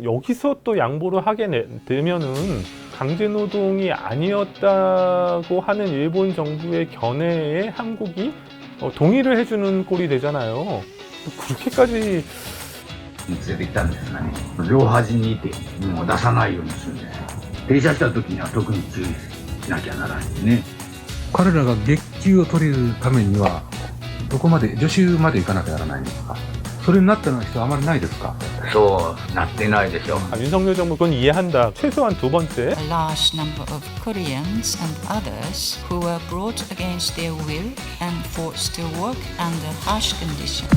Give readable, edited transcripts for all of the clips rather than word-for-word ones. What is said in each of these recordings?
여기서 또 양보를 하게 되면은 강제노동이 아니었다고 하는 일본 정부의 견해에 한국이 동의를 해주는 꼴이 되잖아요. 그렇게까지 連れてきたんですがね、両端にいてもう出さないようにするんですよ。停車した時には特に注意しなきゃならないですね。彼らが月給を取れるためにはどこまで助手まで行かなきゃならないんですか。それになったの人はあまりないですか。そうなってないでしょう。 윤석열 정부 그건 이해한다. 최소한 두 번째 A large number of Koreans and others who were brought against their will and forced to work under harsh conditions.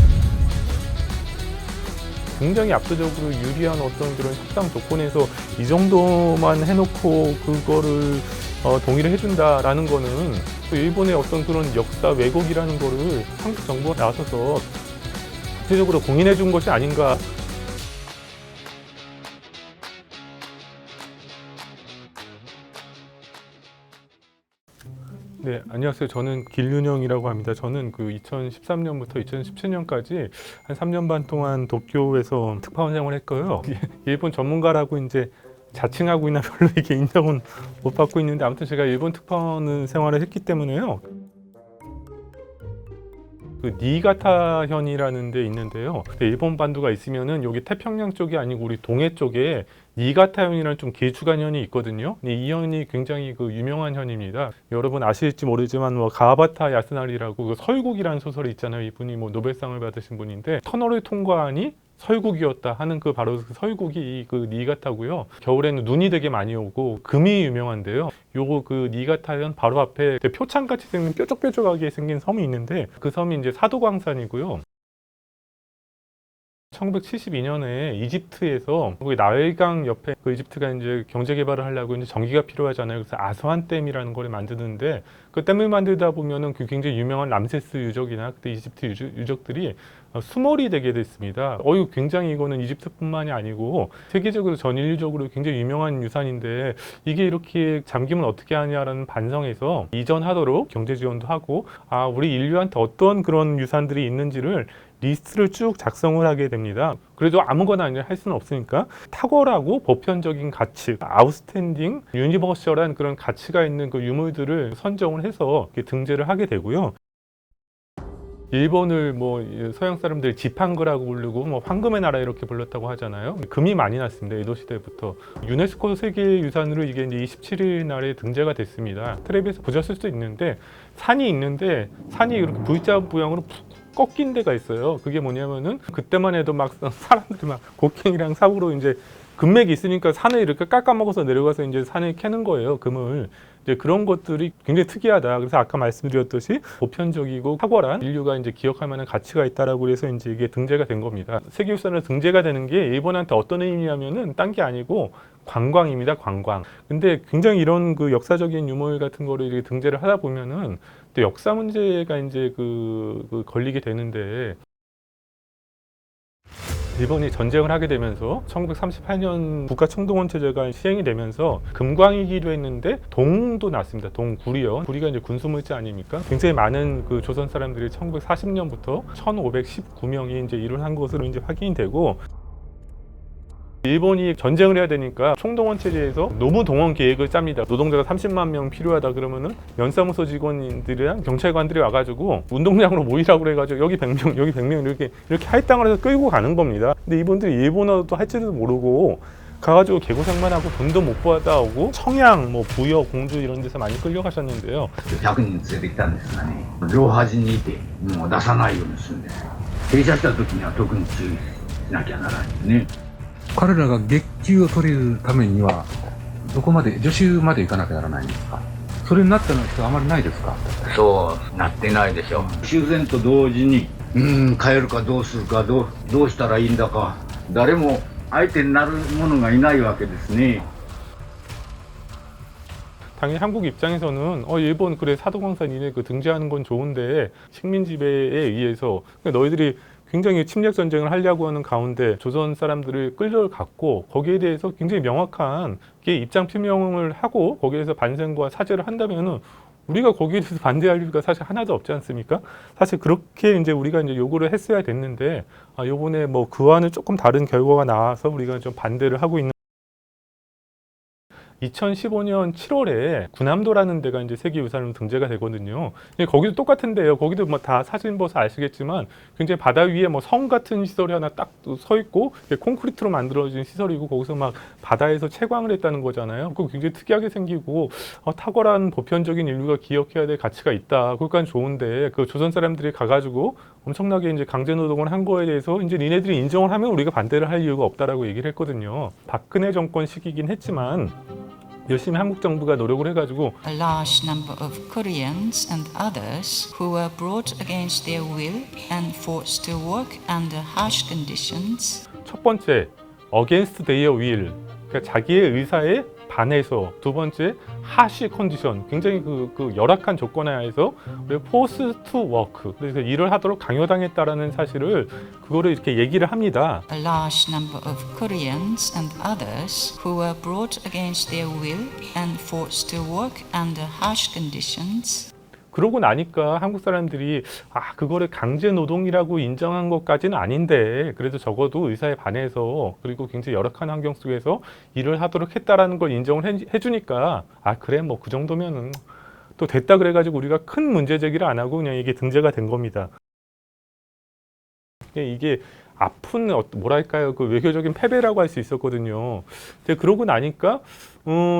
굉장히 압도적으로 유리한 어떤 그런 협상 조건에서 이 정도만 해놓고 그거를 동의를 해준다라는 거는 또 일본의 어떤 그런 역사 왜곡이라는 거를 한국 정부가 나서서 구체적으로 공인해 준 것이 아닌가. 네, 안녕하세요. 저는 길윤영이라고 합니다. 저는 그 2013년부터 2017년까지 한 3년 반 동안 도쿄에서 특파원 생활을 했고요. 일본 전문가라고 이제 자칭하고 있나 별로 이게 인정은 못 받고 있는데 아무튼 제가 일본 특파원 생활을 했기 때문에요. 그 니가타현이라는 데 있는데요. 일본 반도가 있으면은 여기 태평양 쪽이 아니고 우리 동해 쪽에 니가타현이라는 좀 길쭉한 현이 있거든요. 이 현이 굉장히 그 유명한 현입니다. 여러분 아실지 모르지만 뭐 가와바타 야스나리라고 그 설국이라는 소설이 있잖아요. 이분이 뭐 노벨상을 받으신 분인데 터널을 통과하니 설국이었다 하는 그 바로 그 설국이 그 니가타고요. 겨울에는 눈이 되게 많이 오고 금이 유명한데요. 요거 그 니가타현 바로 앞에 표창같이 생긴 뾰족뾰족하게 생긴 섬이 있는데 그 섬이 이제 사도광산이고요. 1972년에 이집트에서 거기 나일강 옆에 그 이집트가 이제 경제 개발을 하려고 이제 전기가 필요하잖아요. 그래서 아스완 댐이라는 걸 만드는데 그 댐을 만들다 보면은 그 굉장히 유명한 람세스 유적이나 그때 이집트 유적들이 수몰이 되게 됐습니다. 굉장히 이거는 이집트뿐만이 아니고 세계적으로 전 인류적으로 굉장히 유명한 유산인데 이게 이렇게 잠기면 어떻게 하냐라는 반성에서 이전하도록 경제 지원도 하고 우리 인류한테 어떤 그런 유산들이 있는지를 리스트를 쭉 작성을 하게 됩니다. 그래도 아무거나 할 수는 없으니까 탁월하고 보편적인 가치, 아웃스탠딩, 유니버셜한 그런 가치가 있는 그 유물들을 선정을 해서 등재를 하게 되고요. 일본을 뭐 서양 사람들이 지팡그라고 부르고 뭐 황금의 나라 이렇게 불렀다고 하잖아요. 금이 많이 났습니다. 에도 시대부터. 유네스코 세계유산으로 이게 이제 27일 날에 등재가 됐습니다. 텔레비에서 보셨을 수도 있는데 산이 있는데 산이 이렇게 V자 모양으로 꺾인 데가 있어요. 그게 뭐냐면은 그때만 해도 막 사람들이 막 곡괭이랑 삽으로 이제 금맥이 있으니까 산을 이렇게 깎아먹어서 내려가서 이제 산을 캐는 거예요. 금을. 이제 그런 것들이 굉장히 특이하다. 그래서 아까 말씀드렸듯이 보편적이고 탁월한 인류가 이제 기억할 만한 가치가 있다라고 해서 이제 이게 등재가 된 겁니다. 세계유산으로 등재가 되는 게 일본한테 어떤 의미냐면은 딴 게 아니고 관광입니다. 관광. 근데 굉장히 이런 그 역사적인 유물 같은 거를 이렇게 등재를 하다 보면은 또 역사 문제가 이제 그 걸리게 되는데 일본이 전쟁을 하게 되면서 1938년 국가총동원 체제가 시행이 되면서 금광이기로 했는데 동도 났습니다. 동구리요. 구리가 이제 군수물자 아닙니까? 굉장히 많은 그 조선 사람들이 1940년부터 1519명이 이제 일어난 것으로 이제 확인이 되고 일본이 전쟁을 해야 되니까 총동원 체제에서 노무 동원 계획을 짭니다. 노동자가 30만 명 필요하다 그러면은 면사무소 직원들이랑 경찰관들이 와가지고 운동장으로 모이라고 그래가지고 여기 100명, 여기 100명 이렇게 할당을 해서 끌고 가는 겁니다. 근데 이분들이 일본어도 할지도 모르고 가가지고 개고생만 하고 돈도 못 받아오고 청양, 뭐 부여, 공주 이런 데서 많이 끌려가셨는데요. 100人連れてきたんですがね、両端にいてもう出さないようにするんですよ。停車した時には特に注意しなきゃならないですね。彼らが月給を取れるためにはどこまで助手まで行かなきゃならないんですか。それになったの人はあまりないですか。そうなってないでしょう。終戦と同時に帰るかどうするかどうしたらいいんだか誰も相手になる者がいないわけですね。 당연히 한국 입장에서는 일본 그래 사도광산이네 그 등재하는 건 좋은데 식민 지배에 의해서 너희들이 굉장히 침략 전쟁을 하려고 하는 가운데 조선 사람들을 끌려갔고 거기에 대해서 굉장히 명확한 입장 표명을 하고 거기에서 반성과 사죄를 한다면은 우리가 거기에 대해서 반대할 이유가 사실 하나도 없지 않습니까? 사실 그렇게 이제 우리가 이제 요구를 했어야 됐는데, 요번에 뭐 그와는 조금 다른 결과가 나와서 우리가 좀 반대를 하고 있는. 2015년 7월에 구남도라는 데가 이제 세계유산으로 등재가 되거든요. 거기도 똑같은데요. 거기도 뭐 다 사진 봐서 아시겠지만 굉장히 바다 위에 뭐 성 같은 시설이 하나 딱 서 있고 콘크리트로 만들어진 시설이고 거기서 막 바다에서 채광을 했다는 거잖아요. 그거 굉장히 특이하게 생기고 탁월한 보편적인 인류가 기억해야 될 가치가 있다. 그러니까 좋은데 그 조선 사람들이 가가지고 엄청나게 이제 강제 노동을 한 거에 대해서 이제 니네들이 인정을 하면 우리가 반대를 할 이유가 없다라고 얘기를 했거든요. 박근혜 정권 시기긴 했지만 열심히 한국 정부가 노력을 해가지고 A large number of Koreans and others who were brought against their will and forced to work under harsh conditions. 첫 번째 against their will, 그러니까 자기의 의사에 반해서, 두 번째 harsh condition, 굉장히 그 열악한 조건 하에서 forced to work, 그래서 일을 하도록 강요당했다라는 사실을 그거를 이렇게 얘기를 합니다. A large number of Koreans and others who were brought against their will and forced to work under harsh conditions. 그러고 나니까 한국 사람들이 그거를 강제 노동이라고 인정한 것까지는 아닌데 그래도 적어도 의사에 반해서 그리고 굉장히 열악한 환경 속에서 일을 하도록 했다라는 걸 인정을 해주니까 그래 뭐 그 정도면은 또 됐다 그래가지고 우리가 큰 문제 제기를 안 하고 그냥 이게 등재가 된 겁니다. 이게 아픈 뭐랄까요, 그 외교적인 패배라고 할 수 있었거든요. 근데 그러고 나니까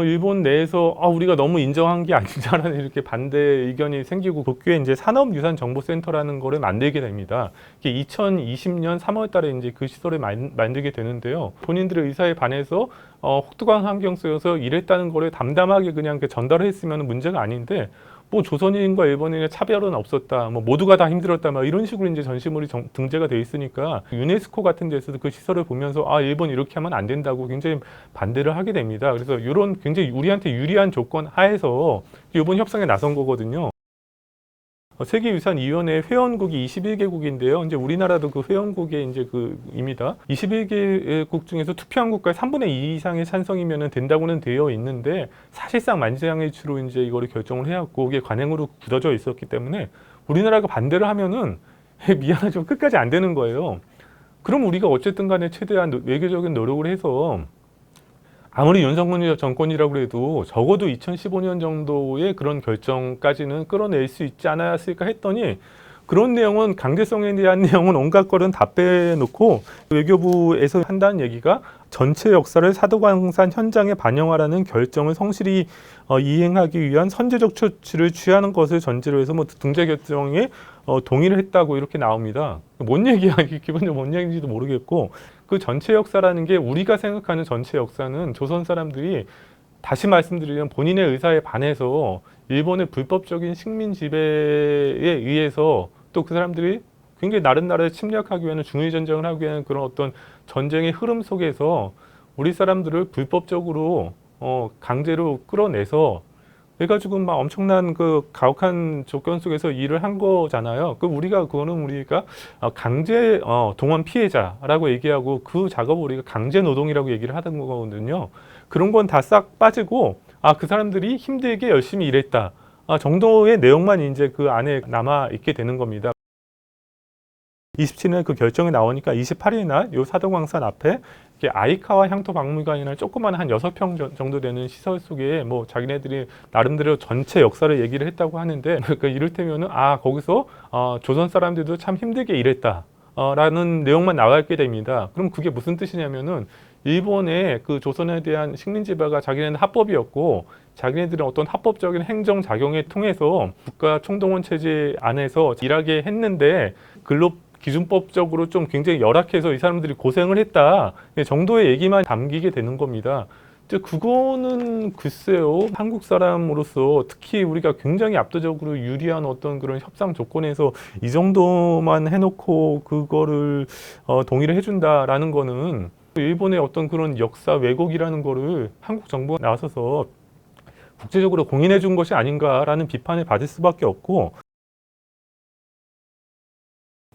일본 내에서 우리가 너무 인정한 게 아니냐라는 이렇게 반대 의견이 생기고 도쿄에 이제 산업유산정보센터라는 거를 만들게 됩니다. 이게 2020년 3월달에 이제 그 시설을 만들게 되는데요. 본인들의 의사에 반해서 혹독한 환경 속에서 일했다는 거를 담담하게 그냥 전달을 했으면 문제가 아닌데. 뭐 조선인과 일본인의 차별은 없었다, 뭐 모두가 다 힘들었다, 막 이런 식으로 이제 전시물이 등재가 돼 있으니까 유네스코 같은 데서도 그 시설을 보면서 일본 이렇게 하면 안 된다고 굉장히 반대를 하게 됩니다. 그래서 이런 굉장히 우리한테 유리한 조건 하에서 이번 협상에 나선 거거든요. 세계유산위원회 회원국이 21개국인데요. 이제 우리나라도 그 회원국의 이제 입니다. 21개국 중에서 투표한 국가의 3분의 2 이상의 찬성이면 된다고는 되어 있는데 사실상 만장일치로 이제 이거를 결정을 해왔고 이게 관행으로 굳어져 있었기 때문에 우리나라가 반대를 하면은 미안하지만 끝까지 안 되는 거예요. 그럼 우리가 어쨌든 간에 최대한 외교적인 노력을 해서 아무리 윤석열 정권이라고 해도 적어도 2015년 정도의 그런 결정까지는 끌어낼 수 있지 않았을까 했더니 그런 내용은 강제성에 대한 내용은 온갖 거는 다 빼놓고 외교부에서 한다는 얘기가 전체 역사를 사도광산 현장에 반영하라는 결정을 성실히 이행하기 위한 선제적 조치를 취하는 것을 전제로 해서 뭐 등재 결정에 동의를 했다고 이렇게 나옵니다. 뭔 얘기야? 이게 기본적으로 뭔 얘기인지도 모르겠고 그 전체 역사라는 게 우리가 생각하는 전체 역사는 조선 사람들이 다시 말씀드리면 본인의 의사에 반해서 일본의 불법적인 식민 지배에 의해서 또 그 사람들이 굉장히 다른 나라를 침략하기 위한 중일 전쟁을 하기 위한 그런 어떤 전쟁의 흐름 속에서 우리 사람들을 불법적으로 강제로 끌어내서 해가지고 막 엄청난 그 가혹한 조건 속에서 일을 한 거잖아요. 그거는 우리가 강제 동원 피해자라고 얘기하고 그 작업을 우리가 강제 노동이라고 얘기를 하던 거거든요. 그런 건 다 싹 빠지고 그 사람들이 힘들게 열심히 일했다 정도의 내용만 이제 그 안에 남아 있게 되는 겁니다. 27일 그 결정이 나오니까 28일 날 요 사도광산 앞에 아이카와 향토 박물관이나 조그만 한 6평 정도 되는 시설 속에 뭐 자기네들이 나름대로 전체 역사를 얘기를 했다고 하는데 그러니까 이를테면은 거기서 조선 사람들도 참 힘들게 일했다 라는 내용만 나와 있게 됩니다. 그럼 그게 무슨 뜻이냐면은 일본의 그 조선에 대한 식민 지배가 자기네는 합법이었고 자기네들은 어떤 합법적인 행정 작용에 통해서 국가 총동원 체제 안에서 일하게 했는데 근로기준법적으로 좀 굉장히 열악해서 이 사람들이 고생을 했다 정도의 얘기만 담기게 되는 겁니다. 그거는 글쎄요, 한국 사람으로서 특히 우리가 굉장히 압도적으로 유리한 어떤 그런 협상 조건에서 이 정도만 해놓고 그거를 동의를 해준다라는 거는 일본의 어떤 그런 역사 왜곡이라는 거를 한국 정부가 나서서 국제적으로 공인해 준 것이 아닌가라는 비판을 받을 수밖에 없고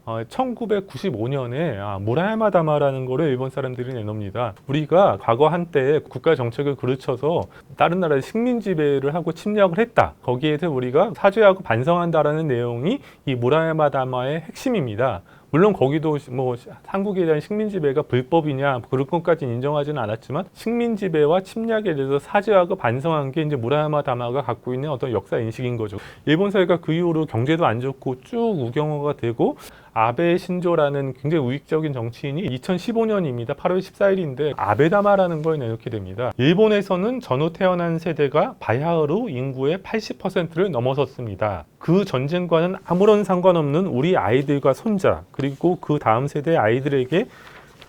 1995년에 무라야마 다마라는 거를 일본 사람들이 내놉니다. 우리가 과거 한때 국가 정책을 그르쳐서 다른 나라의 식민 지배를 하고 침략을 했다. 거기에 대해 우리가 사죄하고 반성한다라는 내용이 이 무라야마 다마의 핵심입니다. 물론 거기도 뭐 한국에 대한 식민 지배가 불법이냐 그런 것까지는 인정하지는 않았지만 식민 지배와 침략에 대해서 사죄하고 반성한 게 이제 무라야마 다마가 갖고 있는 어떤 역사 인식인 거죠. 일본 사회가 그 이후로 경제도 안 좋고 쭉 우경화가 되고 아베 신조라는 굉장히 우익적인 정치인이 2015년입니다. 8월 14일인데 아베다마라는 걸 내놓게 됩니다. 일본에서는 전후 태어난 세대가 바야흐로 인구의 80%를 넘어섰습니다. 그 전쟁과는 아무런 상관없는 우리 아이들과 손자 그리고 그 다음 세대의 아이들에게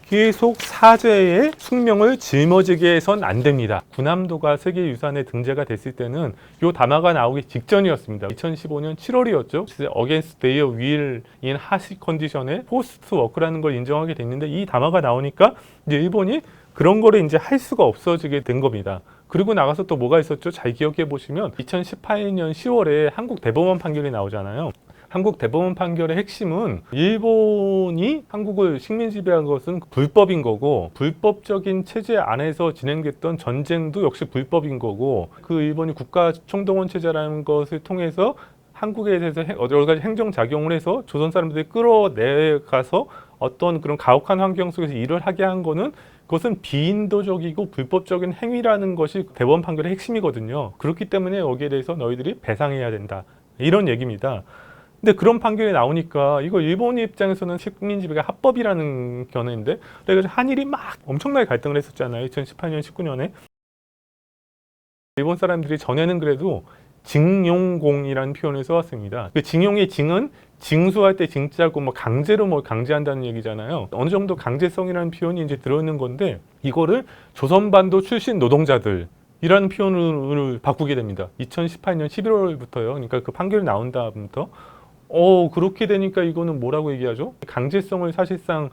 계속 사죄의 숙명을 짊어지게 해선 안 됩니다. 군함도가 세계유산에 등재가 됐을 때는 이 담화가 나오기 직전이었습니다. 2015년 7월이었죠. Against their will in harsh condition의 포스트 워크라는 걸 인정하게 됐는데 이 담화가 나오니까 이제 일본이 그런 거를 이제 할 수가 없어지게 된 겁니다. 그리고 나가서 또 뭐가 있었죠? 잘 기억해 보시면 2018년 10월에 한국 대법원 판결이 나오잖아요. 한국 대법원 판결의 핵심은 일본이 한국을 식민 지배한 것은 불법인 거고 불법적인 체제 안에서 진행됐던 전쟁도 역시 불법인 거고 그 일본이 국가 총동원 체제라는 것을 통해서 한국에 대해서 여러 가지 행정작용을 해서 조선 사람들이 끌어내가서 어떤 그런 가혹한 환경 속에서 일을 하게 한 거는 그것은 비인도적이고 불법적인 행위라는 것이 대법원 판결의 핵심이거든요. 그렇기 때문에 여기에 대해서 너희들이 배상해야 된다. 이런 얘기입니다. 근데 그런 판결이 나오니까 이거 일본 입장에서는 식민 지배가 합법이라는 견해인데 그래가지고 한일이 막 엄청나게 갈등을 했었잖아요. 2018년, 19년에. 일본 사람들이 전에는 그래도 징용공이라는 표현을 써왔습니다. 그 징용의 징은 징수할 때 징자고 뭐 강제로 뭐 강제한다는 얘기잖아요. 어느 정도 강제성이라는 표현이 이제 들어있는 건데 이거를 조선반도 출신 노동자들 이라는 표현을 바꾸게 됩니다. 2018년 11월부터요. 그러니까 그 판결이 나온 다음부터 그렇게 되니까 이거는 뭐라고 얘기하죠? 강제성을 사실상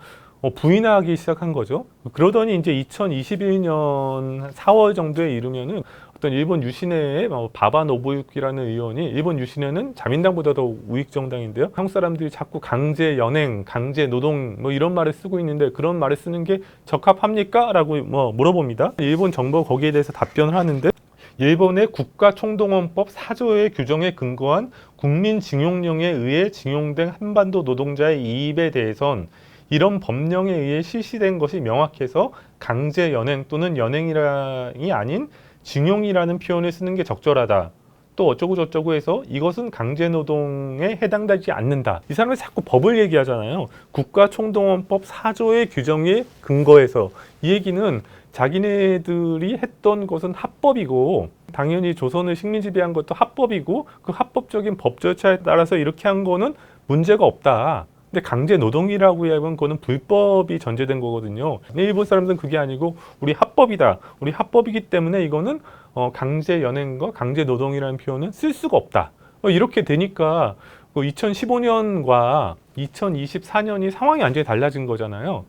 부인하기 시작한 거죠. 그러더니 이제 2021년 4월 정도에 이르면은 어떤 일본 유신회의 바바 노부유키라는 의원이 일본 유신회는 자민당보다 더 우익 정당인데요. 한국 사람들이 자꾸 강제 연행, 강제 노동 뭐 이런 말을 쓰고 있는데 그런 말을 쓰는 게 적합합니까? 라고 물어봅니다. 일본 정부가 거기에 대해서 답변을 하는데 일본의 국가총동원법 4조의 규정에 근거한 국민징용령에 의해 징용된 한반도 노동자의 이입에 대해선 이런 법령에 의해 실시된 것이 명확해서 강제 연행 또는 연행이 아닌 징용이라는 표현을 쓰는 게 적절하다. 또 어쩌고 저쩌고 해서 이것은 강제노동에 해당되지 않는다. 이 사람이 자꾸 법을 얘기하잖아요. 국가총동원법 4조의 규정에 근거해서 이 얘기는 자기네들이 했던 것은 합법이고 당연히 조선을 식민 지배한 것도 합법이고 그 합법적인 법 절차에 따라서 이렇게 한 거는 문제가 없다. 근데 강제 노동이라고 하면 그거는 불법이 전제된 거거든요. 일본 사람들은 그게 아니고 우리 합법이다. 우리 합법이기 때문에 이거는 강제 연행과 강제 노동이라는 표현은 쓸 수가 없다. 이렇게 되니까 2015년과 2024년이 상황이 완전히 달라진 거잖아요.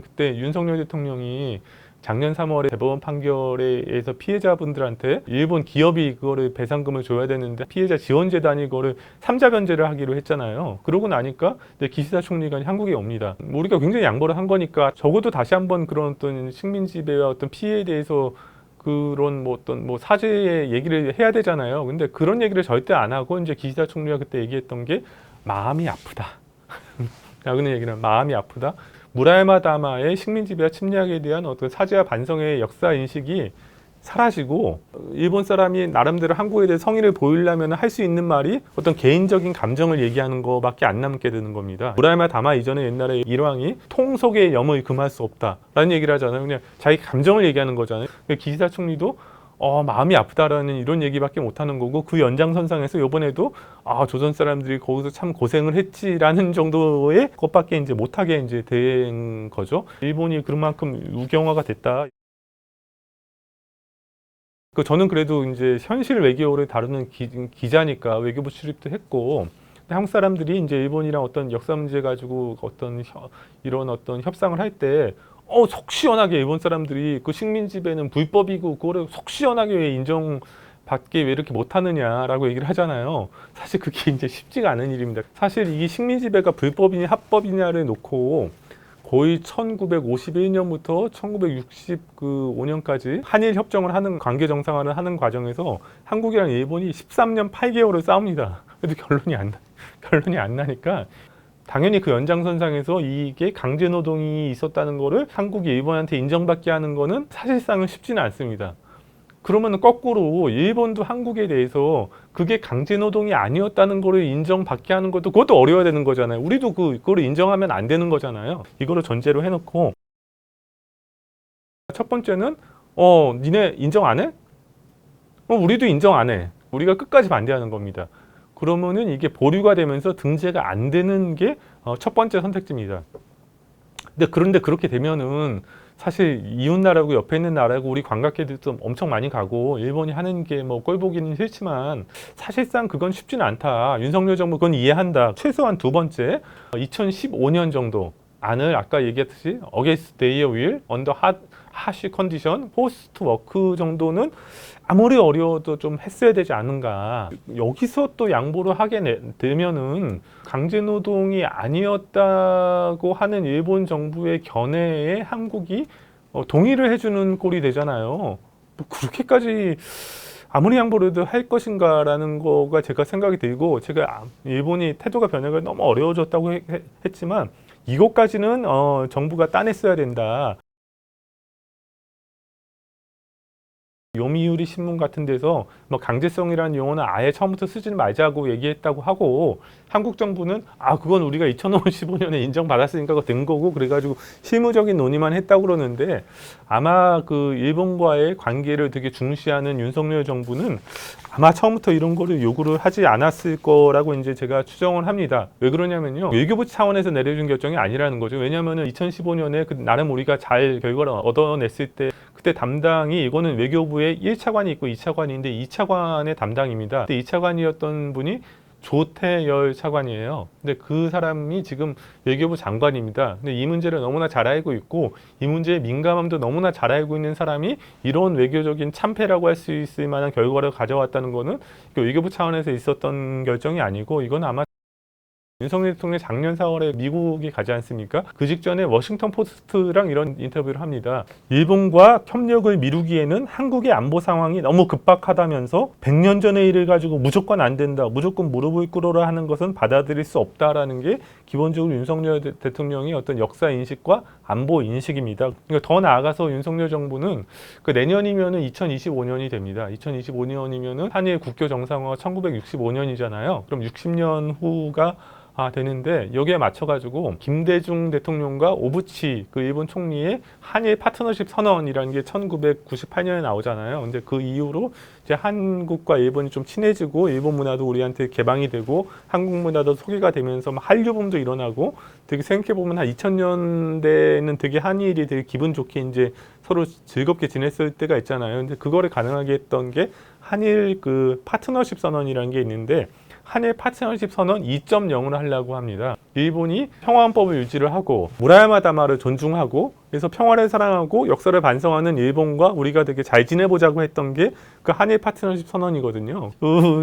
그때 윤석열 대통령이 작년 3월에 대법원 판결에 의해서 피해자분들한테 일본 기업이 그거를 배상금을 줘야 되는데 피해자 지원재단이 그거를 3자 변제를 하기로 했잖아요. 그러고 나니까 기시다 총리가 한국에 옵니다. 우리가 굉장히 양보를 한 거니까 적어도 다시 한번 그런 어떤 식민 지배와 어떤 피해에 대해서 그런 어떤 사죄의 얘기를 해야 되잖아요. 근데 그런 얘기를 절대 안 하고 이제 기시다 총리가 그때 얘기했던 게 마음이 아프다. 라는 얘기는 마음이 아프다. 무라야마 다마의 식민 지배와 침략에 대한 어떤 사죄와 반성의 역사 인식이 사라지고 일본 사람이 나름대로 한국에 대해 성의를 보이려면 할 수 있는 말이 어떤 개인적인 감정을 얘기하는 거밖에 안 남게 되는 겁니다. 무라야마 다마 이전에 옛날에 일왕이 통속의 염을 금할 수 없다라는 얘기를 하잖아요. 그냥 자기 감정을 얘기하는 거잖아요. 기시다 총리도 마음이 아프다라는 이런 얘기밖에 못하는 거고 그 연장선상에서 이번에도 조선 사람들이 거기서 참 고생을 했지라는 정도의 것밖에 이제 못하게 이제 된 거죠. 일본이 그만큼 우경화가 됐다. 저는 그래도 이제 현실 외교를 다루는 기자니까 외교부 출입도 했고 한국 사람들이 이제 일본이랑 어떤 역사 문제 가지고 이런 어떤 협상을 할 때 속 시원하게 일본 사람들이 그 식민 지배는 불법이고 그거를 속 시원하게 왜 밖에 왜 이렇게 못하느냐라고 얘기를 하잖아요. 사실 그게 이제 쉽지가 않은 일입니다. 사실 이 식민지배가 불법이냐 합법이냐를 놓고 거의 1951년부터 1965년까지 한일 협정을 하는 관계 정상화를 하는 과정에서 한국이랑 일본이 13년 8개월을 싸웁니다. 그래도 결론이 안 나니까 당연히 그 연장선상에서 이게 강제노동이 있었다는 거를 한국이 일본한테 인정받게 하는 거는 사실상은 쉽지는 않습니다. 그러면 거꾸로 일본도 한국에 대해서 그게 강제노동이 아니었다는 거를 인정받게 하는 것도 그것도 어려워야 되는 거잖아요. 우리도 그거를 인정하면 안 되는 거잖아요. 이거를 전제로 해놓고 첫 번째는 니네 인정 안 해? 우리도 인정 안 해. 우리가 끝까지 반대하는 겁니다. 그러면은 이게 보류가 되면서 등재가 안 되는 게 첫 번째 선택지입니다. 그런데 그렇게 되면은 사실 이웃 나라고 옆에 있는 나라고 우리 관광객들도 엄청 많이 가고 일본이 하는 게 뭐 꼴보기는 싫지만 사실상 그건 쉽지는 않다. 윤석열 정부 그건 이해한다. 최소한 두 번째 2015년 정도 안을 아까 얘기했듯이 Against their will, under harsh condition, forced work 정도는 아무리 어려워도 좀 했어야 되지 않은가. 여기서 또 양보를 하게 되면은 강제노동이 아니었다고 하는 일본 정부의 견해에 한국이 동의를 해주는 꼴이 되잖아요. 뭐 그렇게까지 아무리 양보를 해도 할 것인가라는 거가 제가 생각이 들고, 제가 일본이 태도가 변화가 너무 어려워졌다고 했지만 이것까지는 정부가 따냈어야 된다. 요미우리 신문 같은 데서 뭐 강제성이라는 용어는 아예 처음부터 쓰지 말자고 얘기했다고 하고, 한국 정부는 그건 우리가 2015년에 인정받았으니까 그거 된 거고 그래가지고 실무적인 논의만 했다고 그러는데, 아마 그 일본과의 관계를 되게 중시하는 윤석열 정부는 아마 처음부터 이런 거를 요구를 하지 않았을 거라고 이제 제가 추정을 합니다. 왜 그러냐면요, 외교부 차원에서 내려준 결정이 아니라는 거죠. 왜냐하면은 2015년에 나름 우리가 잘 결과를 얻어냈을 때 그때 담당이, 이거는 외교부에 1차관이 있고 2차관인데 2차관의 담당입니다. 그때 2차관이었던 분이 조태열 차관이에요. 근데 그 사람이 지금 외교부 장관입니다. 근데 이 문제를 너무나 잘 알고 있고 이 문제의 민감함도 너무나 잘 알고 있는 사람이 이런 외교적인 참패라고 할 수 있을 만한 결과를 가져왔다는 거는 외교부 차원에서 있었던 결정이 아니고, 이건 아마 윤석열 대통령이 작년 4월에 미국에 가지 않습니까? 그 직전에 워싱턴 포스트랑 이런 인터뷰를 합니다. 일본과 협력을 미루기에는 한국의 안보 상황이 너무 급박하다면서 100년 전의 일을 가지고 무조건 안 된다, 무조건 무릎을 꿇어라 하는 것은 받아들일 수 없다라는 게 기본적으로 윤석열 대통령의 어떤 역사 인식과 안보 인식입니다. 그러니까 더 나아가서 윤석열 정부는 내년이면은 2025년이 됩니다. 2025년이면은 한일 국교 정상화가 1965년이잖아요. 그럼 60년 후가 되는데, 여기에 맞춰가지고 김대중 대통령과 오부치 그 일본 총리의 한일 파트너십 선언이라는 게 1998년에 나오잖아요. 근데 그 이후로 이제 한국과 일본이 좀 친해지고 일본 문화도 우리한테 개방이 되고 한국 문화도 소개가 되면서 한류붐도 일어나고, 되게 생각해보면 한 2000년대에는 되게 한일이 되게 기분 좋게 이제 서로 즐겁게 지냈을 때가 있잖아요. 근데 그거를 가능하게 했던 게 한일 그 파트너십 선언이라는 게 있는데, 한일 파트너십 선언 2.0을 하려고 합니다. 일본이 평화헌법을 유지를 하고 무라야마 다마를 존중하고, 그래서 평화를 사랑하고 역사를 반성하는 일본과 우리가 되게 잘 지내보자고 했던 게 그 한일 파트너십 선언이거든요.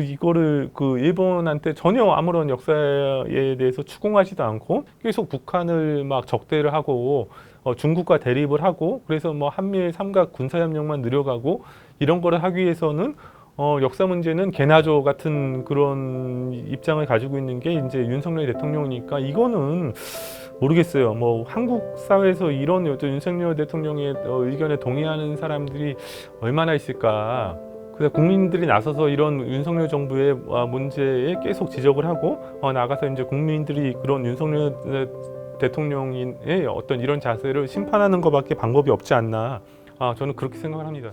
이거를 그 일본한테 전혀 아무런 역사에 대해서 추궁하지도 않고 계속 북한을 막 적대를 하고 중국과 대립을 하고, 그래서 뭐 한미일 삼각 군사협력만 늘려가고 이런 거를 하기 위해서는 역사 문제는 개나조 같은 그런 입장을 가지고 있는 게 이제 윤석열 대통령이니까, 이거는 모르겠어요. 뭐 한국 사회에서 이런 윤석열 대통령의 의견에 동의하는 사람들이 얼마나 있을까. 그래서 국민들이 나서서 이런 윤석열 정부의 문제에 계속 지적을 하고 나가서 이제 국민들이 그런 윤석열 대통령의 어떤 이런 자세를 심판하는 것밖에 방법이 없지 않나. 저는 그렇게 생각을 합니다.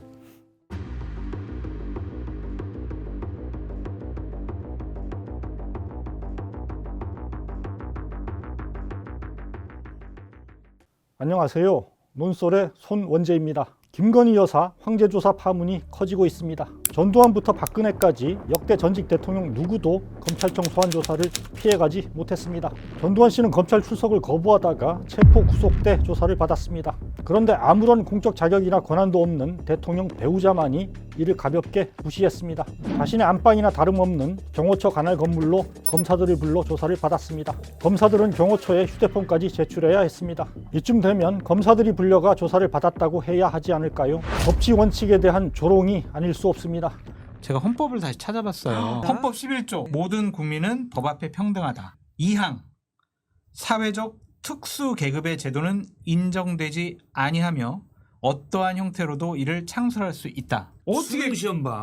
안녕하세요. 논설의 손원재입니다. 김건희 여사 황제조사 파문이 커지고 있습니다. 전두환부터 박근혜까지 역대 전직 대통령 누구도 검찰청 소환 조사를 피해가지 못했습니다. 전두환 씨는 검찰 출석을 거부하다가 체포 구속돼 조사를 받았습니다. 그런데 아무런 공적 자격이나 권한도 없는 대통령 배우자만이 이를 가볍게 무시했습니다. 자신의 안방이나 다름없는 경호처 관할 건물로 검사들을 불러 조사를 받았습니다. 검사들은 경호처에 휴대폰까지 제출해야 했습니다. 이쯤 되면 검사들이 불려가 조사를 받았다고 해야 하지 않을까요? 법치 원칙에 대한 조롱이 아닐 수 없습니다. 제가 헌법을 다시 찾아봤어요. 헌법 11조 모든 국민은 법 앞에 평등하다. 2항 사회적 특수 계급의 제도는 인정되지 아니하며 어떠한 형태로도 이를 창설할 수 있다. 어떻게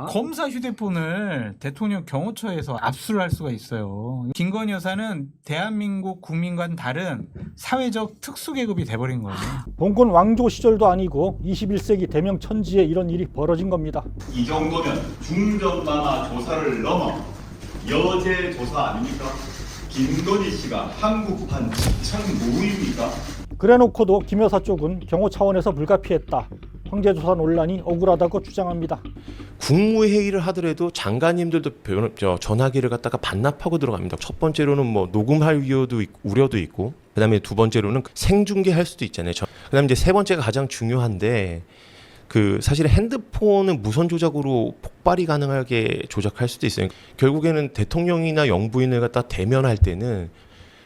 검사 휴대폰을 대통령 경호처에서 압수를 할 수가 있어요. 김건희 여사는 대한민국 국민과는 다른 사회적 특수계급이 돼버린 거예요. 봉건 왕조 시절도 아니고 21세기 대명천지에 이런 일이 벌어진 겁니다. 이 정도면 중전마마 조사를 넘어 여제 조사 아닙니까? 김건희 씨가 한국판 직창 모의입니까? 그래놓고도 김 여사 쪽은 경호 차원에서 불가피했다. 황제 조사 논란이 억울하다고 주장합니다. 국무회의를 하더라도 장관님들도 전화기를 갖다가 반납하고 들어갑니다. 첫 번째로는 뭐 녹음할 우려도 있고, 그다음에 두 번째로는 생중계할 수도 있잖아요. 그다음에 이제 세 번째가 가장 중요한데, 사실 핸드폰은 무선 조작으로 폭발이 가능하게 조작할 수도 있어요. 결국에는 대통령이나 영부인을 갖다 대면할 때는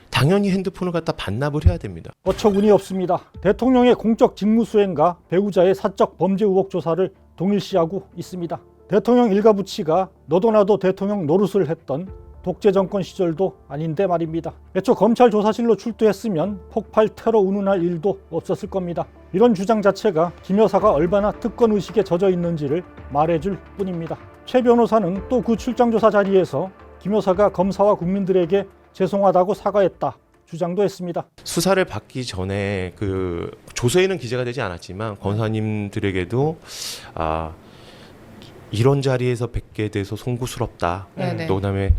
당연히 핸드폰을 갖다 반납을 해야 됩니다. 어처구니 없습니다. 대통령의 공적 직무수행과 배우자의 사적 범죄 의혹 조사를 동일시하고 있습니다. 대통령 일가부치가 너도 나도 대통령 노릇을 했던 독재 정권 시절도 아닌데 말입니다. 애초 검찰 조사실로 출두했으면 폭발 테러 운운할 일도 없었을 겁니다. 이런 주장 자체가 김 여사가 얼마나 특권 의식에 젖어 있는지를 말해줄 뿐입니다. 최 변호사는 또 그 출장 조사 자리에서 김 여사가 검사와 국민들에게 죄송하다고 사과했다 주장도 했습니다. 수사를 받기 전에 조서에는 기재가 되지 않았지만 권사님들에게도 이런 자리에서 뵙게 돼서 송구스럽다. 또 그다음에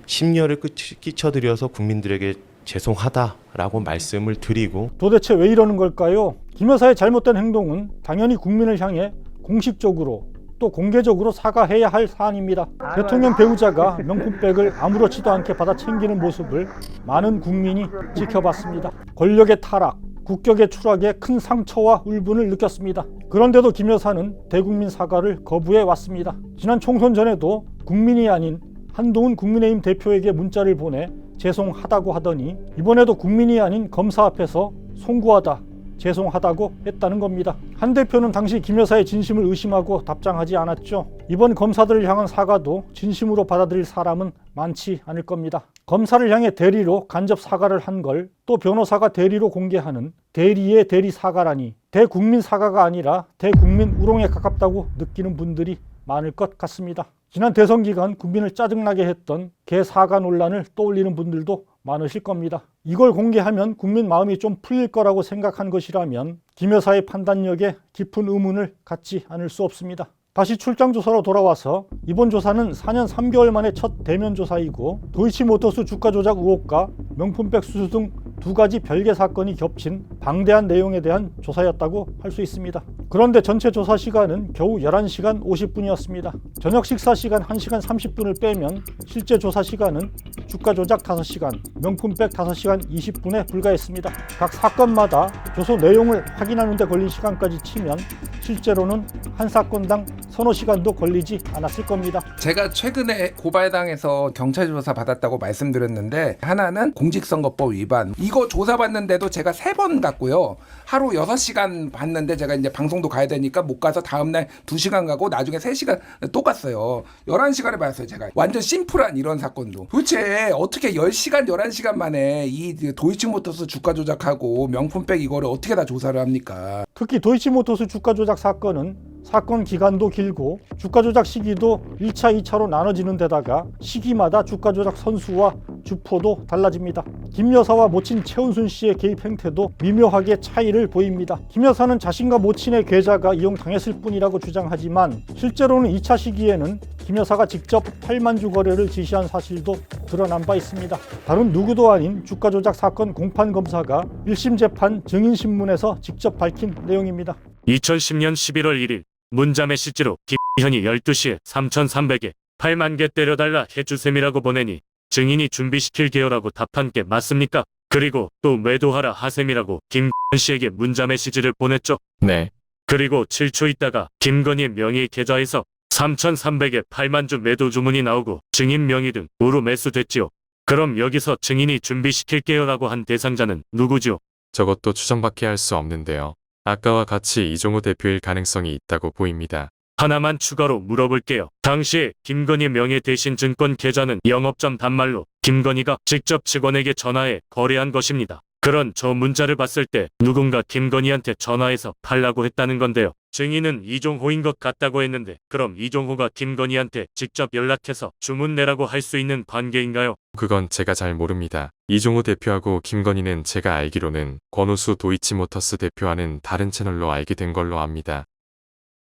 심려를 끼쳐드려서 국민들에게 죄송하다라고 말씀을 드리고. 도대체 왜 이러는 걸까요? 김 여사의 잘못된 행동은 당연히 국민을 향해 공식적으로 또 공개적으로 사과해야 할 사안입니다. 대통령 배우자가 명품백을 아무렇지도 않게 받아 챙기는 모습을 많은 국민이 지켜봤습니다. 권력의 타락, 국격의 추락에 큰 상처와 울분을 느꼈습니다. 그런데도 김 여사는 대국민 사과를 거부해 왔습니다. 지난 총선 전에도 국민이 아닌 한동훈 국민의힘 대표에게 문자를 보내 죄송하다고 하더니 이번에도 국민이 아닌 검사 앞에서 송구하다, 죄송하다고 했다는 겁니다. 한 대표는 당시 김 여사의 진심을 의심하고 답장하지 않았죠. 이번 검사들을 향한 사과도 진심으로 받아들일 사람은 많지 않을 겁니다. 검사를 향해 대리로 간접 사과를 한 걸 또 변호사가 대리로 공개하는 대리의 대리 사과라니 대국민 사과가 아니라 대국민 우롱에 가깝다고 느끼는 분들이 많을 것 같습니다. 지난 대선 기간 국민을 짜증나게 했던 개사과 논란을 떠올리는 분들도 많으실 겁니다. 이걸 공개하면 국민 마음이 좀 풀릴 거라고 생각한 것이라면 김 여사의 판단력에 깊은 의문을 갖지 않을 수 없습니다. 다시 출장 조사로 돌아와서 이번 조사는 4년 3개월 만에 첫 대면 조사이고 도이치모터스 주가 조작 의혹과 명품백 수수 등 두 가지 별개 사건이 겹친 방대한 내용에 대한 조사였다고 할 수 있습니다. 그런데 전체 조사 시간은 겨우 11시간 50분이었습니다. 저녁 식사 시간 1시간 30분을 빼면 실제 조사 시간은 주가 조작 5시간, 명품백 5시간 20분에 불과했습니다. 각 사건마다 조서 내용을 확인하는 데 걸린 시간까지 치면 실제로는 한 사건당 서너 시간도 걸리지 않았을 겁니다. 제가 최근에 고발당해서 경찰 조사 받았다고 말씀드렸는데 하나는 공직선거법 위반, 이거 조사받는데도 제가 3번 갔고요. 하루 6시간 봤는데 제가 이제 방송도 가야 되니까 못 가서 다음날 2시간 가고 나중에 3시간 또 갔어요. 11시간을 받았어요. 제가 완전 심플한 이런 사건도. 도대체 어떻게 10시간 11시간 만에 이 도이치모터스 주가 조작하고 명품백 이거를 어떻게 다 조사를 합니까? 특히 도이치모터스 주가 조작 사건은 사건 기간도 길고 주가 조작 시기도 1차, 2차로 나눠지는 데다가 시기마다 주가 조작 선수와 주포도 달라집니다. 김 여사와 모친 최은순 씨의 개입 행태도 미묘하게 차이를 보입니다. 김 여사는 자신과 모친의 계좌가 이용당했을 뿐이라고 주장하지만 실제로는 2차 시기에는 김 여사가 직접 8만 주 거래를 지시한 사실도 드러난 바 있습니다. 다른 누구도 아닌 주가 조작 사건 공판 검사가 1심 재판 증인신문에서 직접 밝힌 내용입니다. 2010년 11월 1일 문자 메시지로 김현이 12시에 3,300에 8만 개 때려달라 해주셈이라고 보내니 증인이 준비시킬 게요라고 답한 게 맞습니까? 그리고 또 매도하라 하셈이라고 김건희에게 문자 메시지를 보냈죠. 네. 그리고 7초 있다가 김건희 명의 계좌에서 3,300에 8만 주 매도 주문이 나오고 증인 명의 등으로 매수됐지요. 그럼 여기서 증인이 준비시킬게요라고 한 대상자는 누구죠? 저것도 추정밖에 할 수 없는데요. 아까와 같이 이종호 대표일 가능성이 있다고 보입니다. 하나만 추가로 물어볼게요. 당시에 김건희 명의 대신 증권 계좌는 영업점 단말로 김건희가 직접 직원에게 전화해 거래한 것입니다. 그런 저 문자를 봤을 때 누군가 김건희한테 전화해서 팔라고 했다는 건데요. 증인은 이종호인 것 같다고 했는데 그럼 이종호가 김건희한테 직접 연락해서 주문 내라고 할 수 있는 관계인가요? 그건 제가 잘 모릅니다. 이종호 대표하고 김건희는 제가 알기로는 권오수 도이치모터스 대표와는 다른 채널로 알게 된 걸로 압니다.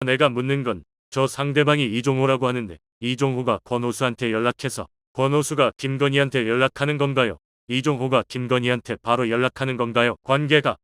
내가 묻는 건 저 상대방이 이종호라고 하는데 이종호가 권오수한테 연락해서 권오수가 김건희한테 연락하는 건가요? 이종호가 김건희한테 바로 연락하는 건가요? 관계가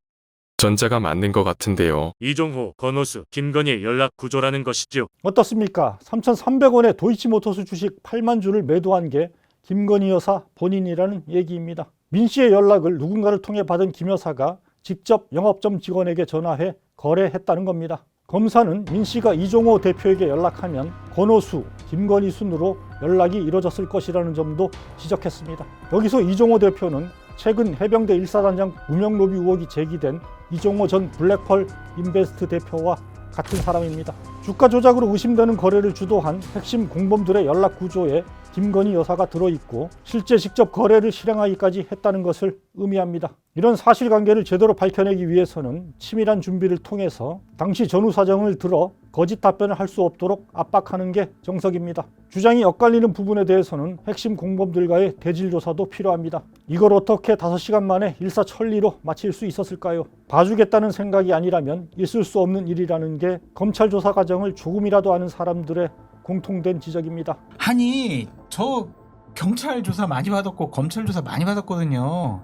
전자가 맞는 것 같은데요. 이종호, 권오수, 김건희의 연락 구조라는 것이지요. 어떻습니까? 3,300원에 도이치모터스 주식 8만 주를 매도한 게 김건희 여사 본인이라는 얘기입니다. 민 씨의 연락을 누군가를 통해 받은 김 여사가 직접 영업점 직원에게 전화해 거래했다는 겁니다. 검사는 민 씨가 이종호 대표에게 연락하면 권오수, 김건희 순으로 연락이 이뤄졌을 것이라는 점도 지적했습니다. 여기서 이종호 대표는 최근 해병대 1사단장 무명 로비 의혹이 제기된 이종호 전 블랙펄 인베스트 대표와 같은 사람입니다. 주가 조작으로 의심되는 거래를 주도한 핵심 공범들의 연락 구조에 김건희 여사가 들어있고 실제 직접 거래를 실행하기까지 했다는 것을 의미합니다. 이런 사실관계를 제대로 밝혀내기 위해서는 치밀한 준비를 통해서 당시 전후 사정을 들어 거짓 답변을 할 수 없도록 압박하는 게 정석입니다. 주장이 엇갈리는 부분에 대해서는 핵심 공범들과의 대질 조사도 필요합니다. 이걸 어떻게 5시간 만에 일사천리로 마칠 수 있었을까요? 봐주겠다는 생각이 아니라면 있을 수 없는 일이라는 게 검찰 조사 과정을 조금이라도 아는 사람들의 공통된 지적입니다. 아니 저 경찰 조사 많이 받았고 검찰 조사 많이 받았거든요.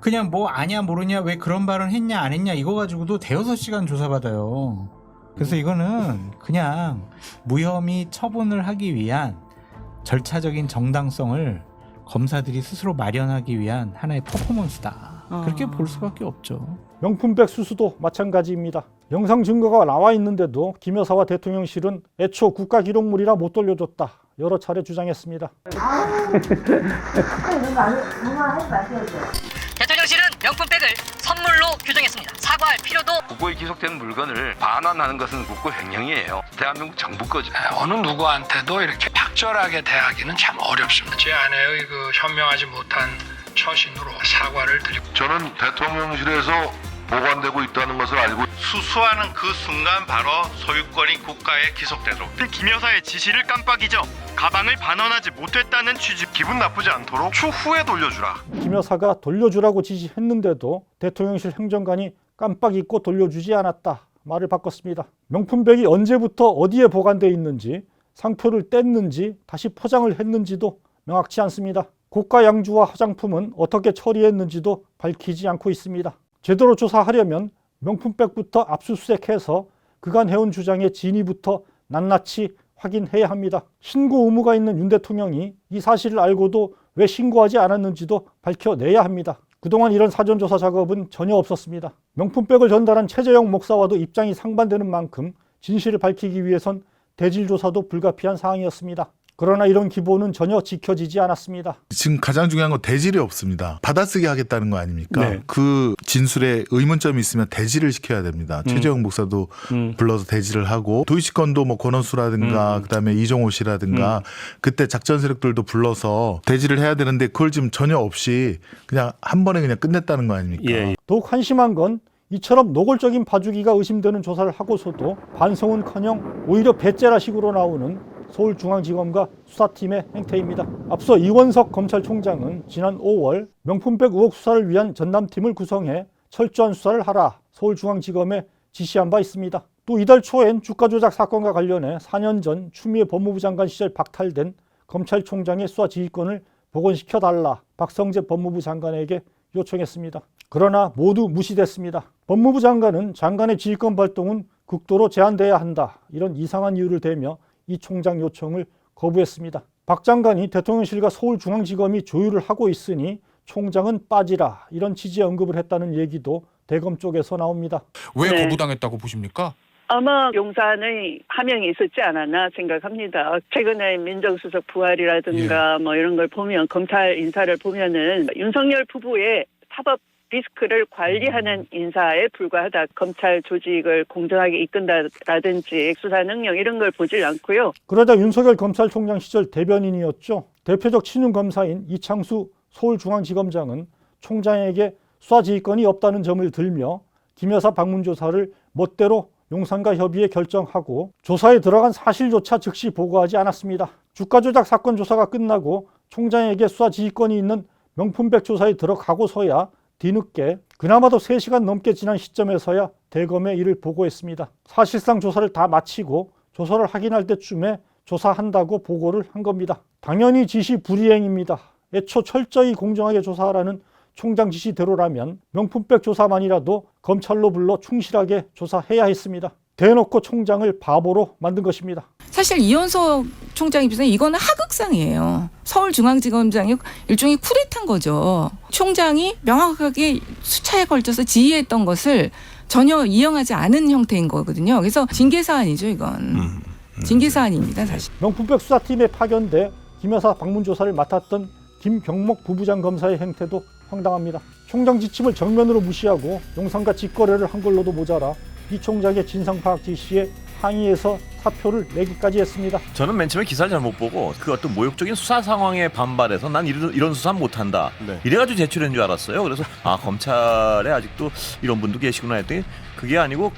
그냥 뭐 아냐 모르냐 왜 그런 발언 했냐 안 했냐 이거 가지고도 대여섯 시간 조사받아요. 그래서 이거는 그냥 무혐의 처분을 하기 위한 절차적인 정당성을 검사들이 스스로 마련하기 위한 하나의 퍼포먼스다. 그렇게 볼 수밖에 없죠. 명품백 수수도 마찬가지입니다. 영상 증거가 나와 있는데도 김 여사와 대통령실은 애초 국가기록물이라 못 돌려줬다. 여러 차례 주장했습니다. 대통령실은 명품백을 선물로 규정했습니다. 사과할 필요도 국고에 기록된 물건을 반환하는 것은 국고 횡령이에요. 대한민국 정부 거죠. 어느 누구한테도 이렇게 탁절하게 대하기는 참 어렵습니다. 제 아내의 그 현명하지 못한 처신으로 사과를 드리고 저는 대통령실에서 보관되고 있다는 것을 알고 수수하는 그 순간 바로 소유권이 국가에 기속되도록 김 여사의 지시를 깜빡이죠. 가방을 반환하지 못했다는 취지 기분 나쁘지 않도록 추후에 돌려주라. 김 여사가 돌려주라고 지시했는데도 대통령실 행정관이 깜빡 잊고 돌려주지 않았다. 말을 바꿨습니다. 명품백이 언제부터 어디에 보관되어 있는지 상표를 뗐는지 다시 포장을 했는지도 명확치 않습니다. 고가 양주와 화장품은 어떻게 처리했는지도 밝히지 않고 있습니다. 제대로 조사하려면 명품백부터 압수수색해서 그간 해온 주장의 진위부터 낱낱이 확인해야 합니다. 신고 의무가 있는 윤 대통령이 이 사실을 알고도 왜 신고하지 않았는지도 밝혀내야 합니다. 그동안 이런 사전조사 작업은 전혀 없었습니다. 명품백을 전달한 최재형 목사와도 입장이 상반되는 만큼 진실을 밝히기 위해선 대질조사도 불가피한 사항이었습니다. 그러나 이런 기본은 전혀 지켜지지 않았습니다. 지금 가장 중요한 건 대질이 없습니다. 받아쓰기 하겠다는 거 아닙니까? 네. 그 진술에 의문점이 있으면 대질을 시켜야 됩니다. 최재형 목사도 불러서 대질을 하고 도이치건도 뭐 권원수라든가 그다음에 이종호 씨라든가 그때 작전 세력들도 불러서 대질을 해야 되는데 그걸 지금 전혀 없이 그냥 한 번에 그냥 끝냈다는 거 아닙니까? 예. 더욱 한심한 건 이처럼 노골적인 봐주기가 의심되는 조사를 하고서도 반성은커녕 오히려 배째라식으로 나오는 서울중앙지검과 수사팀의 행태입니다. 앞서 이원석 검찰총장은 지난 5월 명품백 의혹 수사를 위한 전담팀을 구성해 철저한 수사를 하라 서울중앙지검에 지시한 바 있습니다. 또 이달 초엔 주가 조작 사건과 관련해 4년 전 추미애 법무부 장관 시절 박탈된 검찰총장의 수사 지휘권을 복원시켜달라 박성재 법무부 장관에게 요청했습니다. 그러나 모두 무시됐습니다. 법무부 장관은 장관의 지휘권 발동은 극도로 제한돼야 한다. 이런 이상한 이유를 대며 이 총장 요청을 거부했습니다. 박 장관이 대통령실과 서울중앙지검이 조율을 하고 있으니 총장은 빠지라 이런 취지의 언급을 했다는 얘기도 대검 쪽에서 나옵니다. 왜 거부당했다고 보십니까? 아마 용산의 하명이 있었지 않았나 생각합니다. 최근에 민정수석 부활이라든가 뭐 이런 걸 보면 검찰 인사를 보면은 윤석열 부부의 사법 리스크를 관리하는 인사에 불과하다. 검찰 조직을 공정하게 이끈다라든지 수사 능력 이런 걸 보질 않고요. 그러자 윤석열 검찰총장 시절 대변인이었죠. 대표적 친윤 검사인 이창수 서울중앙지검장은 총장에게 수사지휘권이 없다는 점을 들며 김 여사 방문 조사를 멋대로 용산과 협의해 결정하고 조사에 들어간 사실조차 즉시 보고하지 않았습니다. 주가 조작 사건 조사가 끝나고 총장에게 수사지휘권이 있는 명품백 조사에 들어가고서야 뒤늦게 그나마도 3시간 넘게 지난 시점에서야 대검에 이를 보고했습니다. 사실상 조사를 다 마치고 조사를 확인할 때쯤에 조사한다고 보고를 한 겁니다. 당연히 지시 불이행입니다. 애초 철저히 공정하게 조사하라는 총장 지시대로라면 명품백 조사만이라도 검찰로 불러 충실하게 조사해야 했습니다. 대놓고 총장을 바보로 만든 것입니다. 사실 이현석 총장 입장에서 이거는 하극상이에요. 서울중앙지검장이 일종의 쿠데타인 거죠. 총장이 명확하게 수차에 걸쳐서 지휘했던 것을 전혀 이행하지 않은 형태인 거거든요. 그래서 징계사안이죠, 이건. 징계사안입니다, 사실. 명품백 수사팀에 파견돼 김 여사 방문 조사를 맡았던 김경목 부부장 검사의 행태도 황당합니다. 총장 지침을 정면으로 무시하고 용산과 직거래를 한 걸로도 모자라 이 총장의 진상파악 지시에 항의해서 사표를 내기까지 했습니다. 저는 맨 처음에 기사를 잘못 보고 그 어떤 모욕적인 수사 상황에 반발해서 난 이런 수사는 못한다. 이래가지고 제출한 줄 알았어요. 그래서 검찰에 아직도 이런 분도 계시구나 했더니 그게 아니고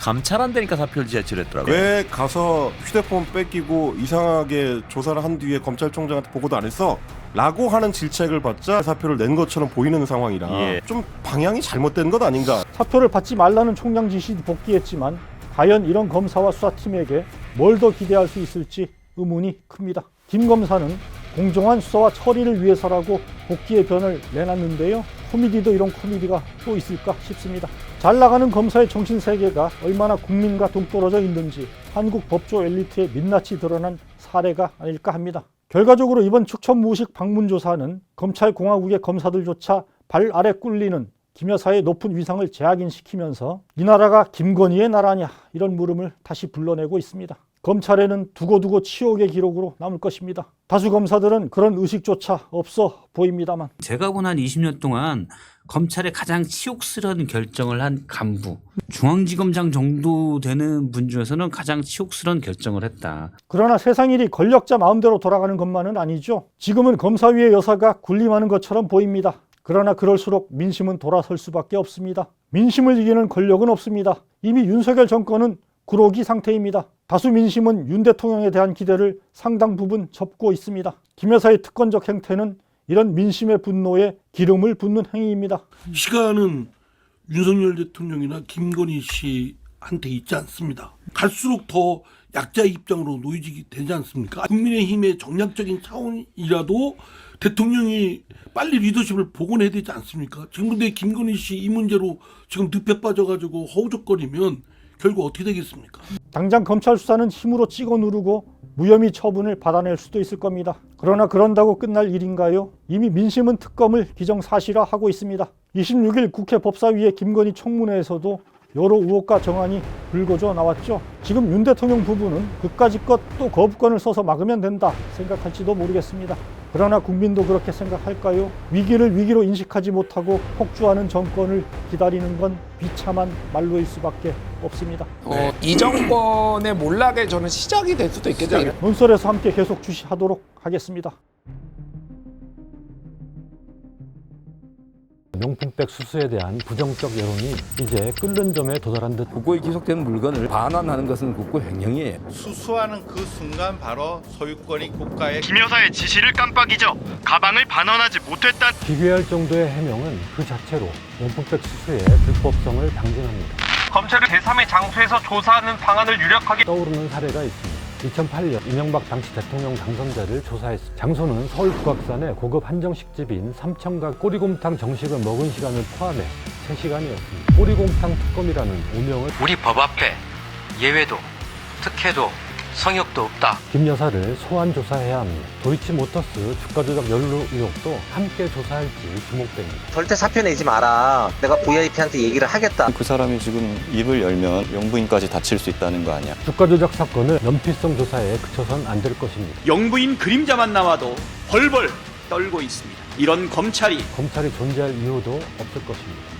감찰 안 되니까 사표를 제출했더라고요. 왜 가서 휴대폰 뺏기고 이상하게 조사를 한 뒤에 검찰총장한테 보고도 안 했어? 라고 하는 질책을 받자 사표를 낸 것처럼 보이는 상황이라 좀 방향이 잘못된 것 아닌가. 사표를 받지 말라는 총장 지시도 복귀했지만 과연 이런 검사와 수사팀에게 뭘 더 기대할 수 있을지 의문이 큽니다. 김 검사는 공정한 수사와 처리를 위해서라고 복귀의 변을 내놨는데요. 코미디도 이런 코미디가 또 있을까 싶습니다. 잘 나가는 검사의 정신세계가 얼마나 국민과 동떨어져 있는지 한국 법조 엘리트의 민낯이 드러난 사례가 아닐까 합니다. 결과적으로 이번 축천무식 방문조사는 검찰공화국의 검사들조차 발 아래 꿀리는 김 여사의 높은 위상을 재확인시키면서 이 나라가 김건희의 나라냐 이런 물음을 다시 불러내고 있습니다. 검찰에는 두고두고 치욕의 기록으로 남을 것입니다. 다수 검사들은 그런 의식조차 없어 보입니다만 제가 본 한 20년 동안 검찰의 가장 치욕스러운 결정을 한 간부, 중앙지검장 정도 되는 분 중에서는 가장 치욕스러운 결정을 했다. 그러나 세상 일이 권력자 마음대로 돌아가는 것만은 아니죠. 지금은 검사위의 여사가 군림하는 것처럼 보입니다. 그러나 그럴수록 민심은 돌아설 수밖에 없습니다. 민심을 이기는 권력은 없습니다. 이미 윤석열 정권은 구로기 상태입니다. 다수 민심은 윤 대통령에 대한 기대를 상당 부분 접고 있습니다. 김 여사의 특권적 행태는 이런 민심의 분노에 기름을 붓는 행위입니다. 시간은 윤석열 대통령이나 김건희 씨한테 있지 않습니다. 갈수록 더 약자의 입장으로 놓이게 되지 않습니까? 국민의힘의 정략적인 차원이라도 대통령이 빨리 리더십을 복원해야 되지 않습니까? 지금 근데 김건희 씨 이 문제로 지금 늪에 빠져가지고 허우적거리면 결국 어떻게 되겠습니까? 당장 검찰 수사는 힘으로 찍어 누르고 무혐의 처분을 받아낼 수도 있을 겁니다. 그러나 그런다고 끝날 일인가요? 이미 민심은 특검을 기정사실화하고 있습니다. 26일 국회 법사위의 김건희 청문회에서도 여러 의혹과 정황이 불거져 나왔죠. 지금 윤 대통령 부부는 그까짓 것 또 거부권을 써서 막으면 된다 생각할지도 모르겠습니다. 그러나 국민도 그렇게 생각할까요? 위기를 위기로 인식하지 못하고 폭주하는 정권을 기다리는 건 비참한 말로일 수밖에 없습니다. 이 정권의 몰락의 저는 시작이 될 수도 있겠죠. 논설에서 함께 계속 주시하도록 하겠습니다. 명품백 수수에 대한 부정적 여론이 이제 끓는 점에 도달한 듯. 국고에 기속된 물건을 반환하는 것은 국고 횡령이에요. 수수하는 그 순간 바로 소유권이 국가의 김 여사의 지시를 깜빡이죠. 가방을 반환하지 못했다. 비교할 정도의 해명은 그 자체로 명품백 수수의 불법성을 방증합니다. 검찰이 제3의 장소에서 조사하는 방안을 유력하게 떠오르는 사례가 있습니다. 2008년 이명박 당시 대통령 당선자를 조사했습니다. 장소는 서울 북악산의 고급 한정식집인 삼천가 꼬리곰탕 정식을 먹은 시간을 포함해 3시간이었습니다. 꼬리곰탕 특검이라는 오명을 우리 법 앞에 예외도 특혜도 성역도 없다. 김 여사를 소환 조사해야 합니다. 도이치모터스 주가 조작 연루 의혹도 함께 조사할지 주목됩니다. 절대 사표 내지 마라. 내가 VIP한테 얘기를 하겠다. 그 사람이 지금 입을 열면 영부인까지 다칠 수 있다는 거 아니야. 주가 조작 사건을 연피성 조사에 그쳐선 안 될 것입니다. 영부인 그림자만 나와도 벌벌 떨고 있습니다. 이런 검찰이 존재할 이유도 없을 것입니다.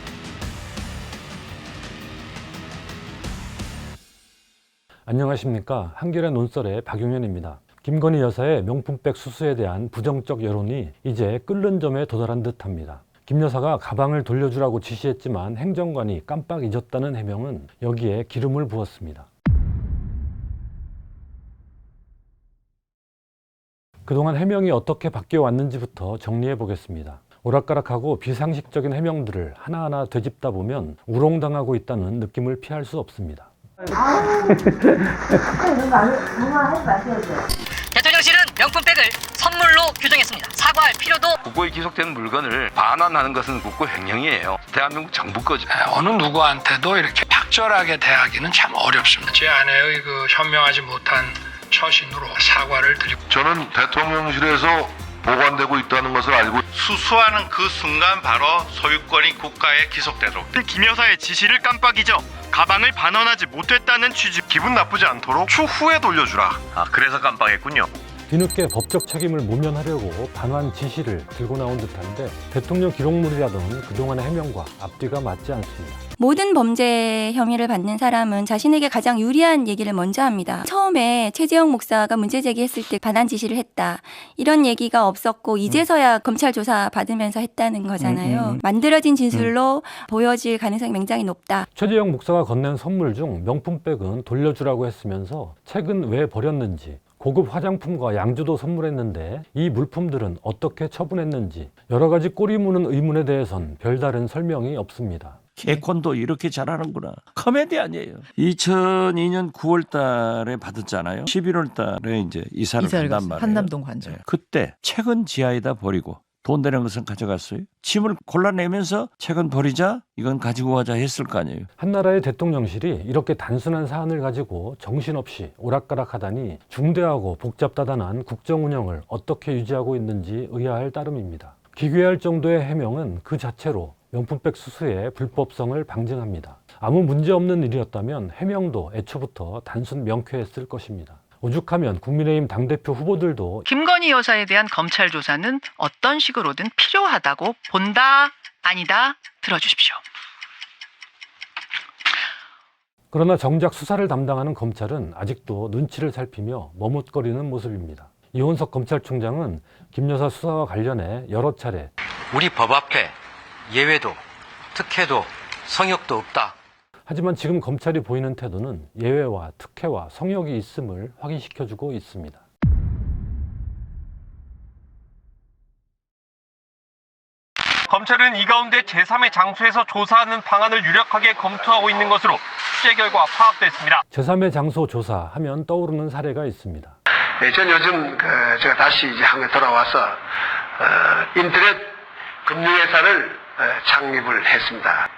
안녕하십니까. 한겨레 논설의 박용현입니다. 김건희 여사의 명품백 수수에 대한 부정적 여론이 이제 끓는 점에 도달한 듯합니다. 김 여사가 가방을 돌려주라고 지시했지만 행정관이 깜빡 잊었다는 해명은 여기에 기름을 부었습니다. 그동안 해명이 어떻게 바뀌어 왔는지부터 정리해 보겠습니다. 오락가락하고 비상식적인 해명들을 하나하나 되짚다 보면 우롱당하고 있다는 느낌을 피할 수 없습니다. 대통령실은 명품백을 선물로 규정했습니다. 사과할 필요도 국고에 기속된 물건을 반환하는 것은 국고 횡령이에요. 대한민국 정부 거죠. 어느 누구한테도 이렇게 탁절하게 대하기는 참 어렵습니다. 제 아내의 그 현명하지 못한 처신으로 사과를 드리고 저는 대통령실에서 보관되고 있다는 것을 알고 수수하는 그 순간 바로 소유권이 국가에 기속되도록 김 여사의 지시를 깜빡이죠. 가방을 반환하지 못했다는 취지 기분 나쁘지 않도록 추후에 돌려주라. 아 그래서 깜빡했군요. 뒤늦게 법적 책임을 모면하려고 반환 지시를 들고 나온 듯한데 대통령 기록물이라던 그동안의 해명과 앞뒤가 맞지 않습니다. 모든 범죄 혐의를 받는 사람은 자신에게 가장 유리한 얘기를 먼저 합니다. 처음에 최재형 목사가 문제 제기했을 때 반환 지시를 했다. 이런 얘기가 없었고 이제서야 검찰 조사 받으면서 했다는 거잖아요. 만들어진 진술로 보여질 가능성이 굉장히 높다. 최재형 목사가 건넨 선물 중 명품백은 돌려주라고 했으면서 책은 왜 버렸는지, 고급 화장품과 양주도 선물했는데 이 물품들은 어떻게 처분했는지 여러 가지 꼬리 무는 의문에 대해선 별다른 설명이 없습니다. 개콘도 이렇게 잘하는구나. 코미디 아니에요. 2002년 9월 달에 받았잖아요. 11월 달에 이제 이사를 간단 말이에요. 한남동 관저. 네. 그때 책은 지하에다 버리고 돈 되는 것은 가져갔어요. 짐을 골라내면서 책은 버리자, 이건 가지고 가자 했을 거 아니에요. 한나라의 대통령실이 이렇게 단순한 사안을 가지고 정신없이 오락가락하다니 중대하고 복잡다단한 국정 운영을 어떻게 유지하고 있는지 의아할 따름입니다. 기괴할 정도의 해명은 그 자체로 명품백 수수의 불법성을 방증합니다. 아무 문제 없는 일이었다면 해명도 애초부터 단순 명쾌했을 것입니다. 오죽하면 국민의힘 당대표 후보들도 김건희 여사에 대한 검찰 조사는 어떤 식으로든 필요하다고 본다, 아니다 들어주십시오. 그러나 정작 수사를 담당하는 검찰은 아직도 눈치를 살피며 머뭇거리는 모습입니다. 이원석 검찰총장은 김 여사 수사와 관련해 여러 차례 우리 법 앞에 예외도 특혜도 성역도 없다. 하지만 지금 검찰이 보이는 태도는 예외와 특혜와 성역이 있음을 확인시켜주고 있습니다. 검찰은 이 가운데 제3의 장소에서 조사하는 방안을 유력하게 검토하고 있는 것으로 취재 결과 파악됐습니다. 제3의 장소 조사하면 떠오르는 사례가 있습니다. 네, 전 요즘 제가 다시 이제 한국에 돌아와서 인터넷 금융회사를 창립을 했습니다.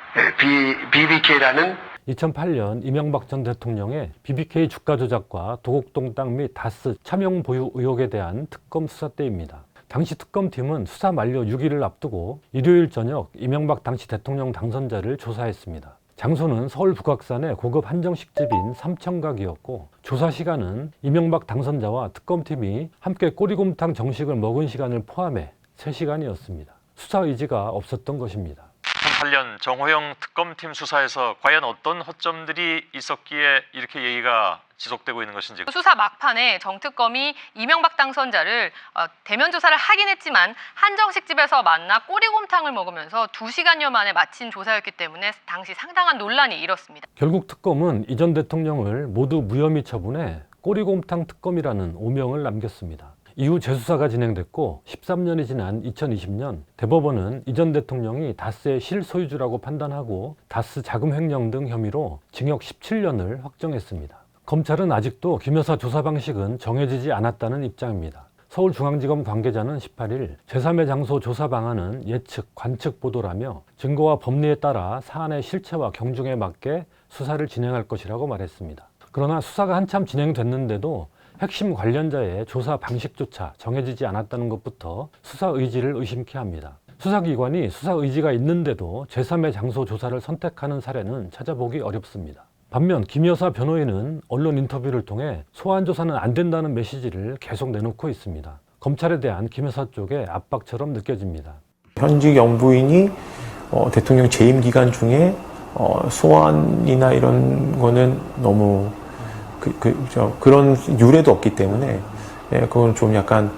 BBK라는 2008년 이명박 전 대통령의 BBK 주가 조작과 도곡동 땅 및 다스 차명 보유 의혹에 대한 특검 수사 때입니다. 당시 특검팀은 수사 만료 6일을 앞두고 일요일 저녁 이명박 당시 대통령 당선자를 조사했습니다. 장소는 서울 북악산의 고급 한정식집인 삼천각이었고 조사 시간은 이명박 당선자와 특검팀이 함께 꼬리곰탕 정식을 먹은 시간을 포함해 3시간이었습니다. 수사 의지가 없었던 것입니다. 2008년 정호영 특검팀 수사에서 과연 어떤 허점들이 있었기에 이렇게 얘기가 지속되고 있는 것인지. 수사 막판에 정특검이 이명박 당선자를 대면 조사를 하긴 했지만 한정식집에서 만나 꼬리곰탕을 먹으면서 2시간여 만에 마친 조사였기 때문에 당시 상당한 논란이 일었습니다. 결국 특검은 이 전 대통령을 모두 무혐의 처분해 꼬리곰탕 특검이라는 오명을 남겼습니다. 이후 재수사가 진행됐고 13년이 지난 2020년 대법원은 이 전 대통령이 다스의 실소유주라고 판단하고 다스 자금 횡령 등 혐의로 징역 17년을 확정했습니다. 검찰은 아직도 김 여사 조사 방식은 정해지지 않았다는 입장입니다. 서울중앙지검 관계자는 18일 제3의 장소 조사 방안은 예측, 관측 보도라며 증거와 법리에 따라 사안의 실체와 경중에 맞게 수사를 진행할 것이라고 말했습니다. 그러나 수사가 한참 진행됐는데도 핵심 관련자의 조사 방식조차 정해지지 않았다는 것부터 수사 의지를 의심케 합니다. 수사기관이 수사 의지가 있는데도 제3의 장소 조사를 선택하는 사례는 찾아보기 어렵습니다. 반면 김 여사 변호인은 언론 인터뷰를 통해 소환 조사는 안 된다는 메시지를 계속 내놓고 있습니다. 검찰에 대한 김 여사 쪽의 압박처럼 느껴집니다. 현직 영부인이 대통령 재임 기간 중에 소환이나 이런 거는 너무 그런 유례도 없기 때문에 그건 좀 약간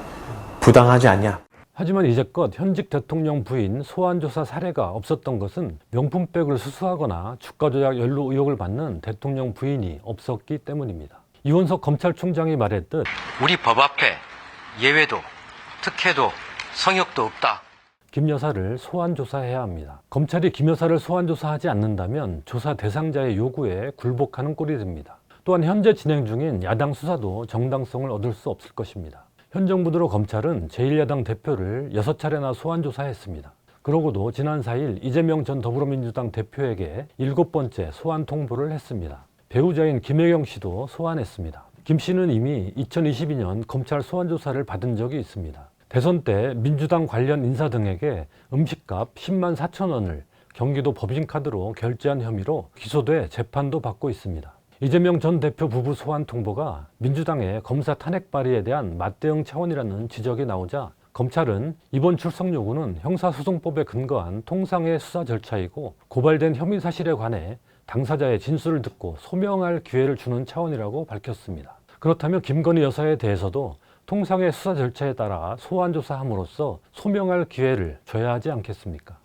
부당하지 않냐. 하지만 이제껏 현직 대통령 부인 소환 조사 사례가 없었던 것은 명품백을 수수하거나 주가 조작 연루 의혹을 받는 대통령 부인이 없었기 때문입니다. 이원석 검찰총장이 말했듯 우리 법 앞에 예외도 특혜도 성역도 없다. 김 여사를 소환 조사해야 합니다. 검찰이 김 여사를 소환 조사하지 않는다면 조사 대상자의 요구에 굴복하는 꼴이 됩니다. 또한 현재 진행 중인 야당 수사도 정당성을 얻을 수 없을 것입니다. 현 정부대로 검찰은 제1야당 대표를 6차례나 소환 조사했습니다. 그러고도 지난 4일 이재명 전 더불어민주당 대표에게 7번째 소환 통보를 했습니다. 배우자인 김혜경 씨도 소환했습니다. 김 씨는 이미 2022년 검찰 소환 조사를 받은 적이 있습니다. 대선 때 민주당 관련 인사 등에게 음식값 10만 4천 원을 경기도 법인카드로 결제한 혐의로 기소돼 재판도 받고 있습니다. 이재명 전 대표 부부 소환 통보가 민주당의 검사 탄핵 발의에 대한 맞대응 차원이라는 지적이 나오자 검찰은 이번 출석 요구는 형사소송법에 근거한 통상의 수사 절차이고 고발된 혐의 사실에 관해 당사자의 진술을 듣고 소명할 기회를 주는 차원이라고 밝혔습니다. 그렇다면 김건희 여사에 대해서도 통상의 수사 절차에 따라 소환 조사함으로써 소명할 기회를 줘야 하지 않겠습니까?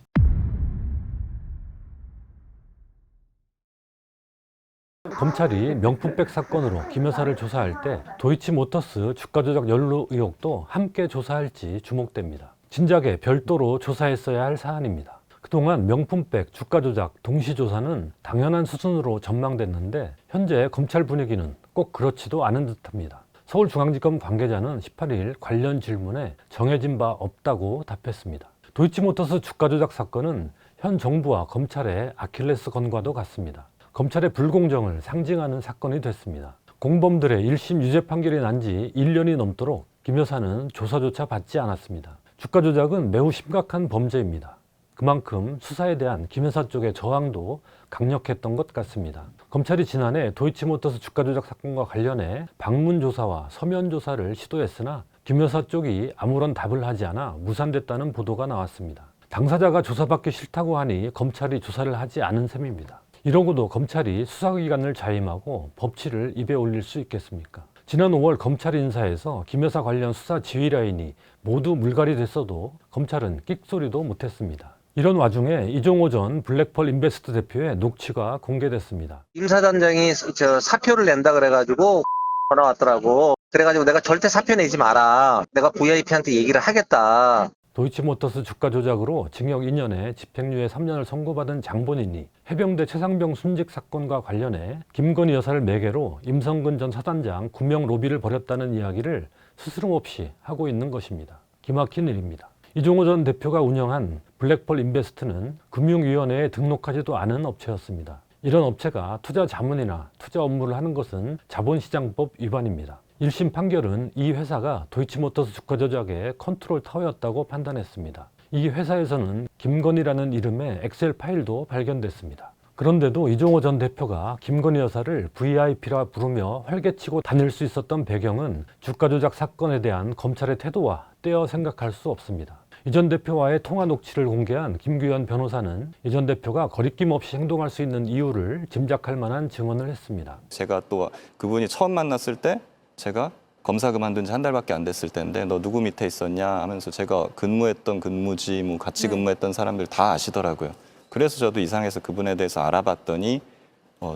검찰이 명품백 사건으로 김 여사를 조사할 때 도이치모터스 주가 조작 연루 의혹도 함께 조사할지 주목됩니다. 진작에 별도로 조사했어야 할 사안입니다. 그동안 명품백 주가 조작 동시 조사는 당연한 수순으로 전망됐는데 현재 검찰 분위기는 꼭 그렇지도 않은 듯합니다. 서울중앙지검 관계자는 18일 관련 질문에 정해진 바 없다고 답했습니다. 도이치모터스 주가 조작 사건은 현 정부와 검찰의 아킬레스건과도 같습니다. 검찰의 불공정을 상징하는 사건이 됐습니다. 공범들의 1심 유죄 판결이 난 지 1년이 넘도록 김 여사는 조사조차 받지 않았습니다. 주가 조작은 매우 심각한 범죄입니다. 그만큼 수사에 대한 김 여사 쪽의 저항도 강력했던 것 같습니다. 검찰이 지난해 도이치모터스 주가 조작 사건과 관련해 방문 조사와 서면 조사를 시도했으나 김 여사 쪽이 아무런 답을 하지 않아 무산됐다는 보도가 나왔습니다. 당사자가 조사받기 싫다고 하니 검찰이 조사를 하지 않은 셈입니다. 이러고도 검찰이 수사기관을 자임하고 법치를 입에 올릴 수 있겠습니까? 지난 5월 검찰 인사에서 김 여사 관련 수사 지휘 라인이 모두 물갈이 됐어도 검찰은 끽소리도 못했습니다. 이런 와중에 이종호 전 블랙펄 인베스트 대표의 녹취가 공개됐습니다. 임 사단장이 사표를 낸다 그래가지고 전화 왔더라고. 그래가지고 내가 절대 사표 내지 마라. 내가 VIP한테 얘기를 하겠다. 도이치모터스 주가 조작으로 징역 2년에 집행유예 3년을 선고받은 장본인이 해병대 최상병 순직 사건과 관련해 김건희 여사를 매개로 임성근 전 사단장 구명 로비를 벌였다는 이야기를 스스럼없이 하고 있는 것입니다. 기막힌 일입니다. 이종호 전 대표가 운영한 블랙펄 인베스트는 금융위원회에 등록하지도 않은 업체였습니다. 이런 업체가 투자 자문이나 투자 업무를 하는 것은 자본시장법 위반입니다. 1심 판결은 이 회사가 도이치모터스 주가 조작의 컨트롤 타워였다고 판단했습니다. 이 회사에서는 김건희라는 이름의 엑셀 파일도 발견됐습니다. 그런데도 이종호 전 대표가 김건희 여사를 VIP라 부르며 활개치고 다닐 수 있었던 배경은 주가 조작 사건에 대한 검찰의 태도와 떼어 생각할 수 없습니다. 이 전 대표와의 통화 녹취를 공개한 김규현 변호사는 이 전 대표가 거리낌 없이 행동할 수 있는 이유를 짐작할 만한 증언을 했습니다. 제가 또 그분이 처음 만났을 때 제가 검사 그만둔 지 한 달밖에 안 됐을 때인데 너 누구 밑에 있었냐 하면서 제가 근무했던 근무지 뭐 같이 근무했던 사람들 다 아시더라고요. 그래서 저도 이상해서 그분에 대해서 알아봤더니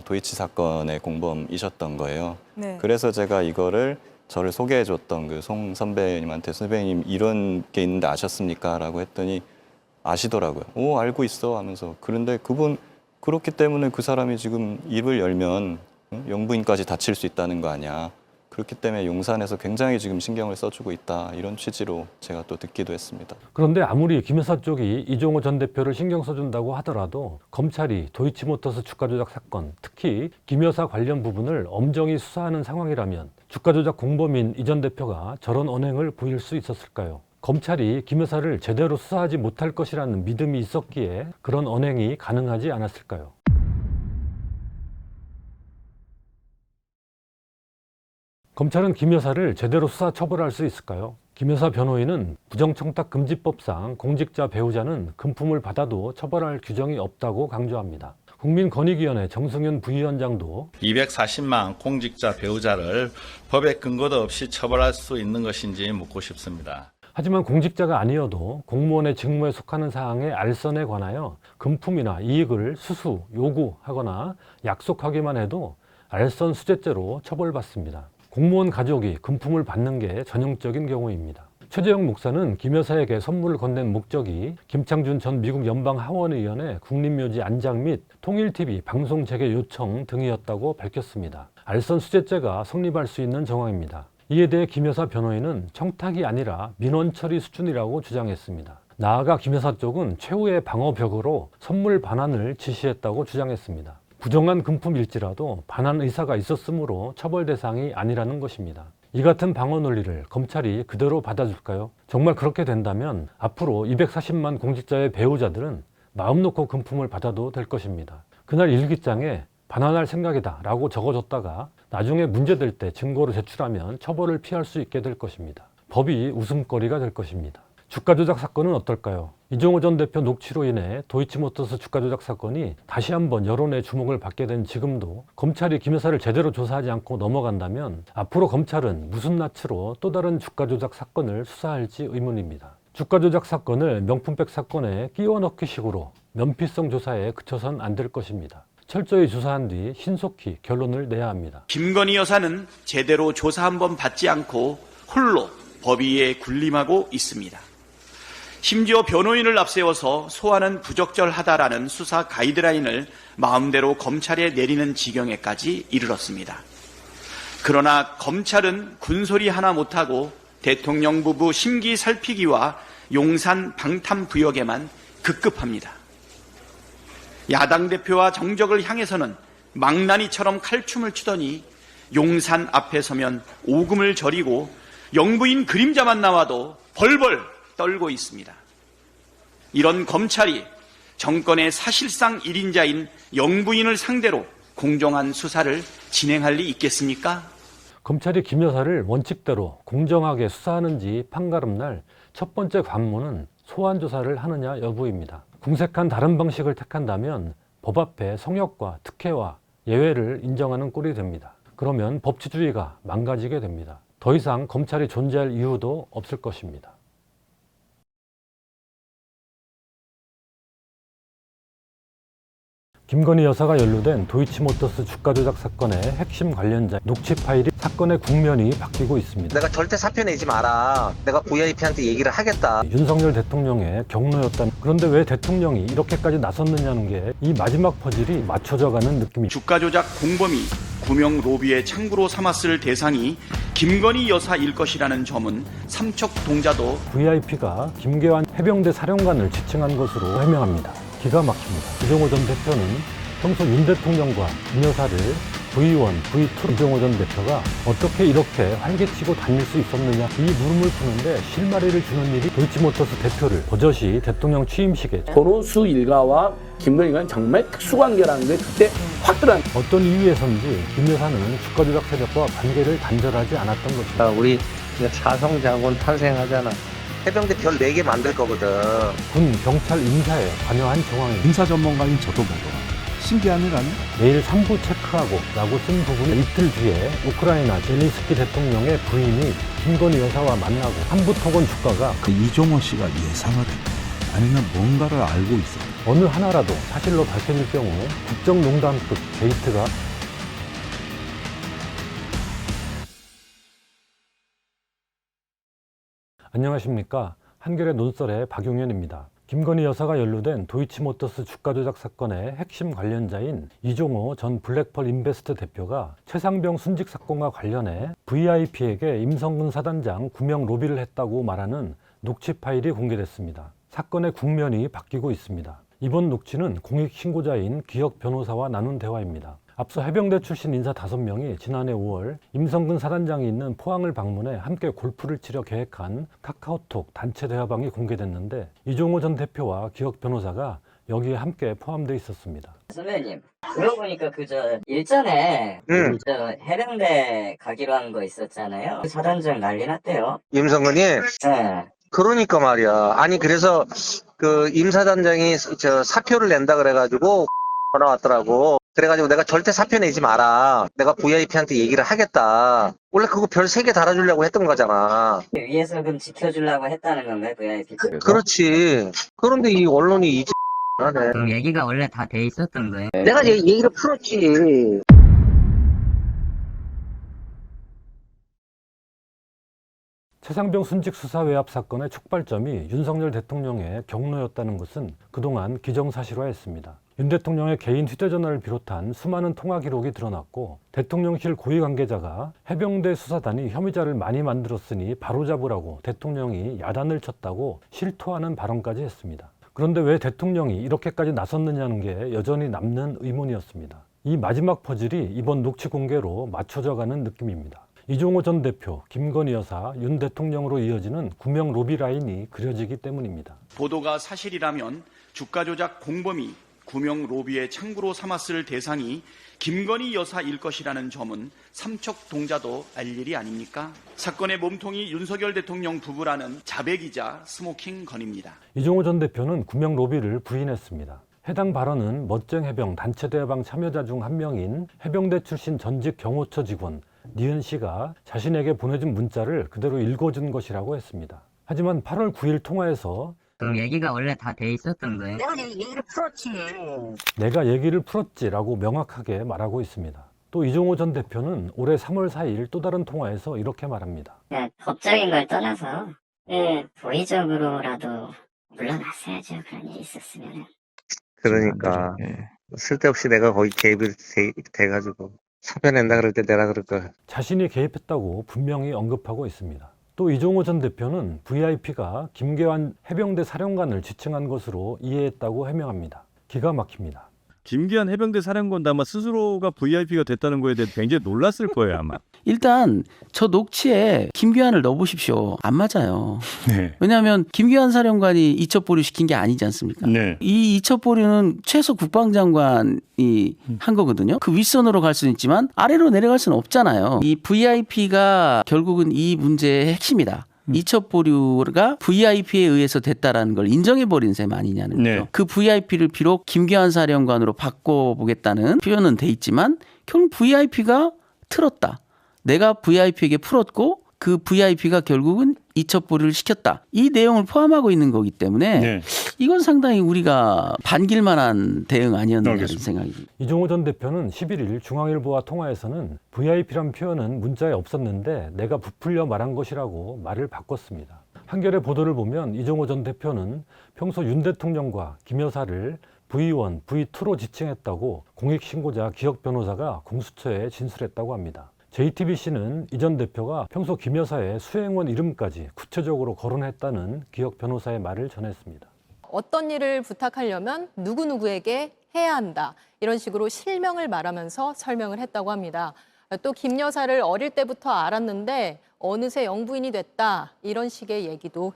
도이치 사건의 공범이셨던 거예요. 네. 그래서 제가 이거를 저를 소개해줬던 그 송 선배님한테 선배님 이런 게 있는데 아셨습니까? 라고 했더니 아시더라고요. 오 알고 있어 하면서. 그런데 그분 그렇기 때문에 그 사람이 지금 입을 열면 영부인까지 다칠 수 있다는 거 아니야. 그렇기 때문에 용산에서 굉장히 지금 신경을 써주고 있다. 이런 취지로 제가 또 듣기도 했습니다. 그런데 아무리 김 여사 쪽이 이종호 전 대표를 신경 써준다고 하더라도 검찰이 도이치모터스 주가 조작 사건, 특히 김 여사 관련 부분을 엄정히 수사하는 상황이라면 주가 조작 공범인 이 전 대표가 저런 언행을 보일 수 있었을까요? 검찰이 김 여사를 제대로 수사하지 못할 것이라는 믿음이 있었기에 그런 언행이 가능하지 않았을까요? 검찰은 김 여사를 제대로 수사 처벌할 수 있을까요? 김 여사 변호인은 부정청탁금지법상 공직자 배우자는 금품을 받아도 처벌할 규정이 없다고 강조합니다. 국민권익위원회 정승윤 부위원장도 240만 공직자 배우자를 법의 근거도 없이 처벌할 수 있는 것인지 묻고 싶습니다. 하지만 공직자가 아니어도 공무원의 직무에 속하는 사항의 알선에 관하여 금품이나 이익을 수수, 요구하거나 약속하기만 해도 알선 수재죄로 처벌받습니다. 공무원 가족이 금품을 받는 게 전형적인 경우입니다. 최재형 목사는 김 여사에게 선물을 건넨 목적이 김창준 전 미국 연방하원의원의 국립묘지 안장 및 통일TV 방송 재개 요청 등이었다고 밝혔습니다. 알선 수재죄가 성립할 수 있는 정황입니다. 이에 대해 김 여사 변호인은 청탁이 아니라 민원 처리 수준이라고 주장했습니다. 나아가 김 여사 쪽은 최후의 방어벽으로 선물 반환을 지시했다고 주장했습니다. 부정한 금품일지라도 반환 의사가 있었으므로 처벌 대상이 아니라는 것입니다. 이 같은 방어 논리를 검찰이 그대로 받아줄까요? 정말 그렇게 된다면 앞으로 240만 공직자의 배우자들은 마음 놓고 금품을 받아도 될 것입니다. 그날 일기장에 반환할 생각이다 라고 적어줬다가 나중에 문제될 때 증거로 제출하면 처벌을 피할 수 있게 될 것입니다. 법이 웃음거리가 될 것입니다. 주가 조작 사건은 어떨까요? 이종호 전 대표 녹취로 인해 도이치모터스 주가 조작 사건이 다시 한번 여론의 주목을 받게 된 지금도 검찰이 김 여사를 제대로 조사하지 않고 넘어간다면 앞으로 검찰은 무슨 낯으로 또 다른 주가 조작 사건을 수사할지 의문입니다. 주가 조작 사건을 명품백 사건에 끼워 넣기 식으로 면피성 조사에 그쳐선 안 될 것입니다. 철저히 조사한 뒤 신속히 결론을 내야 합니다. 김건희 여사는 제대로 조사 한번 받지 않고 홀로 법위에 군림하고 있습니다. 심지어 변호인을 앞세워서 소환은 부적절하다라는 수사 가이드라인을 마음대로 검찰에 내리는 지경에까지 이르렀습니다. 그러나 검찰은 군소리 하나 못하고 대통령 부부 심기 살피기와 용산 방탄 부역에만 급급합니다. 야당 대표와 정적을 향해서는 망나니처럼 칼춤을 추더니 용산 앞에 서면 오금을 저리고 영부인 그림자만 나와도 벌벌 떨고 있습니다. 이런 검찰이 정권의 사실상 1인자인 영부인을 상대로 공정한 수사를 진행할 리 있겠습니까? 검찰이 김 여사를 원칙대로 공정하게 수사하는지 판가름 날 첫 번째 관문은 소환 조사를 하느냐 여부입니다. 궁색한 다른 방식을 택한다면 법 앞에 성역과 특혜와 예외를 인정하는 꼴이 됩니다. 그러면 법치주의가 망가지게 됩니다. 더 이상 검찰이 존재할 이유도 없을 것입니다. 김건희 여사가 연루된 도이치모터스 주가 조작 사건의 핵심 관련자 녹취 파일이 사건의 국면이 바뀌고 있습니다. 내가 절대 사표 내지 마라. 내가 VIP한테 얘기를 하겠다. 윤석열 대통령의 경로였다면 그런데 왜 대통령이 이렇게까지 나섰느냐는 게 이 마지막 퍼즐이 맞춰져가는 느낌입니다. 주가 조작 공범이 구명 로비의 창구로 삼았을 대상이 김건희 여사일 것이라는 점은 삼척동자도 VIP가 김계환 해병대 사령관을 지칭한 것으로 해명합니다. 기가 막힙니다. 이종호 전 대표는 평소 윤 대통령과 김 여사를 V1, V2 이종호 전 대표가 어떻게 이렇게 활개치고 다닐 수 있었느냐 이 물음을 푸는데 실마리를 주는 일이 도이치모터스 대표를 버젓이 대통령 취임식에 도노수 일가와 김건희가 정말 특수관계라는 게 그때 확 드러난 어떤 이유에선지 김 여사는 주가 조작 세력과 관계를 단절하지 않았던 것입니다. 우리 사성장군 탄생하잖아. 해병대 별 4개 만들 거거든. 군, 경찰 인사에 관여한 정황입니다. 인사 전문가인 저도 보고 신기한 일 아니야? 내일 3부 체크하고 라고 쓴 부분은 이틀 뒤에 우크라이나 젤린스키 대통령의 부인이 김건희 여사와 만나고 한부 토건 주가가 이종호 씨가 예상을 했고 아니면 뭔가를 알고 있어. 어느 하나라도 사실로 밝혀질 경우 국정농단급 게이트가 안녕하십니까. 한겨레 논설의 박용현입니다. 김건희 여사가 연루된 도이치모터스 주가 조작 사건의 핵심 관련자인 이종호 전 블랙펄 인베스트 대표가 최상병 순직 사건과 관련해 VIP에게 임성근 사단장 구명 로비를 했다고 말하는 녹취 파일이 공개됐습니다. 사건의 국면이 바뀌고 있습니다. 이번 녹취는 공익신고자인 기억 변호사와 나눈 대화입니다. 앞서 해병대 출신 인사 5명이 지난해 5월 임성근 사단장이 있는 포항을 방문해 함께 골프를 치려 계획한 카카오톡 단체 대화방이 공개됐는데 이종호 전 대표와 기억 변호사가 여기에 함께 포함되어 있었습니다. 선배님, 그러고 보니까 일전에 해병대 가기로 한 거 있었잖아요. 사단장 난리 났대요. 임성근이? 네. 그러니까 말이야. 아니 그래서 그 임 사단장이 사표를 낸다 그래가지고 전화 왔더라고. 그래가지고 내가 절대 사표 내지 마라. 내가 VIP한테 얘기를 하겠다. 원래 그거 별 3개 달아주려고 했던 거잖아. 위에서 그럼 지켜주려고 했다는 건가요, VIP? 그렇지. 그런데 이 언론이 이제 하네. 그럼 얘기가 원래 다 돼 있었던 거예요? 내가 얘기를 풀었지. 최상병 순직 수사 외압 사건의 촉발점이 윤석열 대통령의 경로였다는 것은 그동안 기정사실화했습니다. 윤 대통령의 개인 휴대전화를 비롯한 수많은 통화 기록이 드러났고 대통령실 고위 관계자가 해병대 수사단이 혐의자를 많이 만들었으니 바로잡으라고 대통령이 야단을 쳤다고 실토하는 발언까지 했습니다. 그런데 왜 대통령이 이렇게까지 나섰느냐는 게 여전히 남는 의문이었습니다. 이 마지막 퍼즐이 이번 녹취 공개로 맞춰져가는 느낌입니다. 이종호 전 대표, 김건희 여사, 윤 대통령으로 이어지는 구명 로비 라인이 그려지기 때문입니다. 보도가 사실이라면 주가 조작 공범이 구명 로비의 창구로 삼았을 대상이 김건희 여사일 것이라는 점은 삼척동자도 알 일이 아닙니까? 사건의 몸통이 윤석열 대통령 부부라는 자백이자 스모킹 건입니다. 이종호 전 대표는 구명 로비를 부인했습니다. 해당 발언은 멋쟁 해병 단체 대화방 참여자 중 한 명인 해병대 출신 전직 경호처 직원 니은 씨가 자신에게 보내준 문자를 그대로 읽어준 것이라고 했습니다. 하지만 8월 9일 통화에서 그럼 얘기가 원래 다 돼 있었던 거예요? 내가 얘기를 풀었지라고 명확하게 말하고 있습니다. 또 이종호 전 대표는 올해 3월 4일 또 다른 통화에서 이렇게 말합니다. 법적인 걸 떠나서 도의적으로라도 물러났어야죠. 그런 일이 있었으면. 그러니까 쓸데없이 내가 거기 개입이 돼가지고 사표 낸다 그럴 때 내가 그럴 거야. 자신이 개입했다고 분명히 언급하고 있습니다. 또 이종호 전 대표는 VIP가 김계환 해병대 사령관을 지칭한 것으로 이해했다고 해명합니다. 기가 막힙니다. 김기한 해병대 사령관도 아마 스스로가 VIP가 됐다는 거에 대해 굉장히 놀랐을 거예요, 아마. 일단 저 녹취에 김기환을 넣어보십시오. 안 맞아요. 네. 왜냐하면 김기환 사령관이 이첩보류 시킨 게 아니지 않습니까? 네. 이 이첩보류는 최소 국방장관이 한 거거든요. 그 윗선으로 갈 수는 있지만 아래로 내려갈 수는 없잖아요. 이 VIP가 결국은 이 문제의 핵심이다. 이첩보류가 VIP에 의해서 됐다라는 걸 인정해버린 셈 아니냐는 거죠. 네. 그 VIP를 비록 김기환 사령관으로 바꿔보겠다는 표현은 돼 있지만 결국 VIP가 틀었다. 내가 VIP에게 풀었고 그 VIP가 결국은 이첩보류를 시켰다. 이 내용을 포함하고 있는 거기 때문에 네. 이건 상당히 우리가 반길 만한 대응 아니었느냐는 생각이 듭니다. 이종호 전 대표는 11일 중앙일보와 통화에서는 VIP란 표현은 문자에 없었는데 내가 부풀려 말한 것이라고 말을 바꿨습니다. 한겨레 보도를 보면 이종호 전 대표는 평소 윤 대통령과 김 여사를 V1, V2로 지칭했다고 공익신고자 기억 변호사가 공수처에 진술했다고 합니다. JTBC는 이 전 대표가 평소 김 여사의 수행원 이름까지 구체적으로 거론했다는 기억 변호사의 말을 전했습니다. 어떤 일을 부탁하려면 누구누구에게 해야 한다. 이런 식으로 실명을 말하면서 설명을 했다고 합니다. 또 김 여사를 어릴 때부터 알았는데 어느새 영부인이 됐다. 이런 식의 얘기도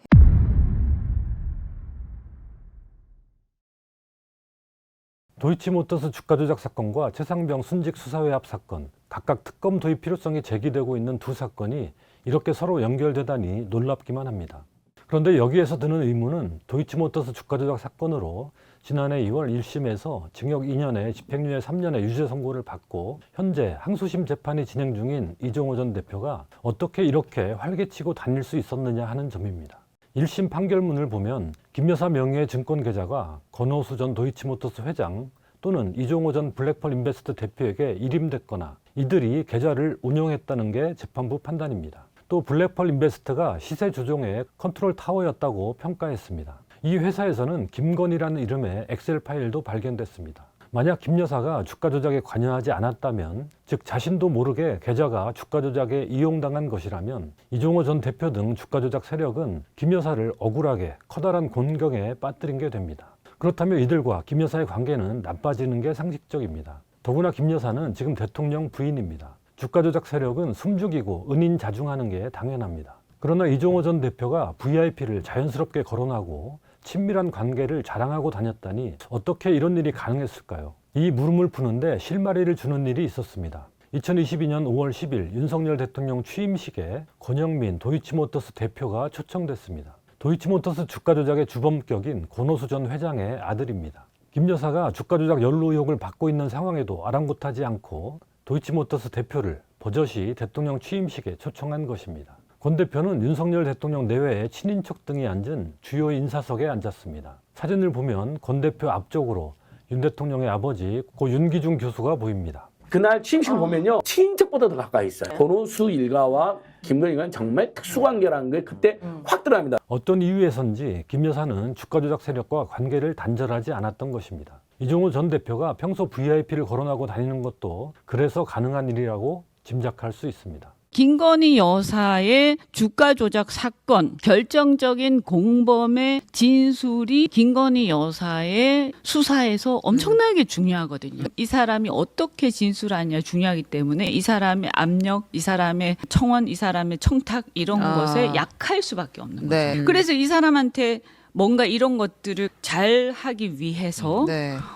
도이치모터스 주가 조작 사건과 최상병 순직 수사 외압 사건, 각각 특검 도입 필요성이 제기되고 있는 두 사건이 이렇게 서로 연결되다니 놀랍기만 합니다. 그런데 여기에서 드는 의문은 도이치모터스 주가 조작 사건으로 지난해 2월 1심에서 징역 2년에 집행유예 3년의 유죄 선고를 받고 현재 항소심 재판이 진행 중인 이종호 전 대표가 어떻게 이렇게 활개치고 다닐 수 있었느냐 하는 점입니다. 1심 판결문을 보면 김 여사 명의의 증권 계좌가 권오수 전 도이치모터스 회장 또는 이종호 전 블랙펄 인베스트 대표에게 일임됐거나 이들이 계좌를 운영했다는 게 재판부 판단입니다. 또 블랙펄 인베스트가 시세 조종의 컨트롤 타워였다고 평가했습니다. 이 회사에서는 김건희라는 이름의 엑셀 파일도 발견됐습니다. 만약 김 여사가 주가 조작에 관여하지 않았다면, 즉 자신도 모르게 계좌가 주가 조작에 이용당한 것이라면 이종호 전 대표 등 주가 조작 세력은 김 여사를 억울하게 커다란 곤경에 빠뜨린 게 됩니다. 그렇다면 이들과 김 여사의 관계는 나빠지는 게 상식적입니다. 더구나 김 여사는 지금 대통령 부인입니다. 주가 조작 세력은 숨죽이고 은인자중하는 게 당연합니다. 그러나 이종호 전 대표가 VIP를 자연스럽게 거론하고 친밀한 관계를 자랑하고 다녔다니 어떻게 이런 일이 가능했을까요? 이 물음을 푸는데 실마리를 주는 일이 있었습니다. 2022년 5월 10일 윤석열 대통령 취임식에 권영민 도이치모터스 대표가 초청됐습니다. 도이치모터스 주가 조작의 주범격인 권오수 전 회장의 아들입니다. 김 여사가 주가 조작 연루 의혹을 받고 있는 상황에도 아랑곳하지 않고 도이치모터스 대표를 버젓이 대통령 취임식에 초청한 것입니다. 권 대표는 윤석열 대통령 내외의 친인척 등이 앉은 주요 인사석에 앉았습니다. 사진을 보면 권 대표 앞쪽으로 윤 대통령의 아버지 고 윤기중 교수가 보입니다. 그날 취임식을 보면요, 친인척보다 더 가까이 있어요. 권오수 일가와 김건희가 정말 특수관계라는 게 그때 확 드러납니다. 어떤 이유에선지 김 여사는 주가 조작 세력과 관계를 단절하지 않았던 것입니다. 이종호 전 대표가 평소 VIP를 거론하고 다니는 것도 그래서 가능한 일이라고 짐작할 수 있습니다. 김건희 여사의 주가 조작 사건 결정적인 공범의 진술이 김건희 여사의 수사에서 엄청나게 중요하거든요. 이 사람이 어떻게 진술하냐 중요하기 때문에 이 사람의 압력, 이 사람의 청원, 이 사람의 청탁 이런 것에 약할 수밖에 없는 거죠. 그래서 이 사람한테 뭔가 이런 것들을 잘 하기 위해서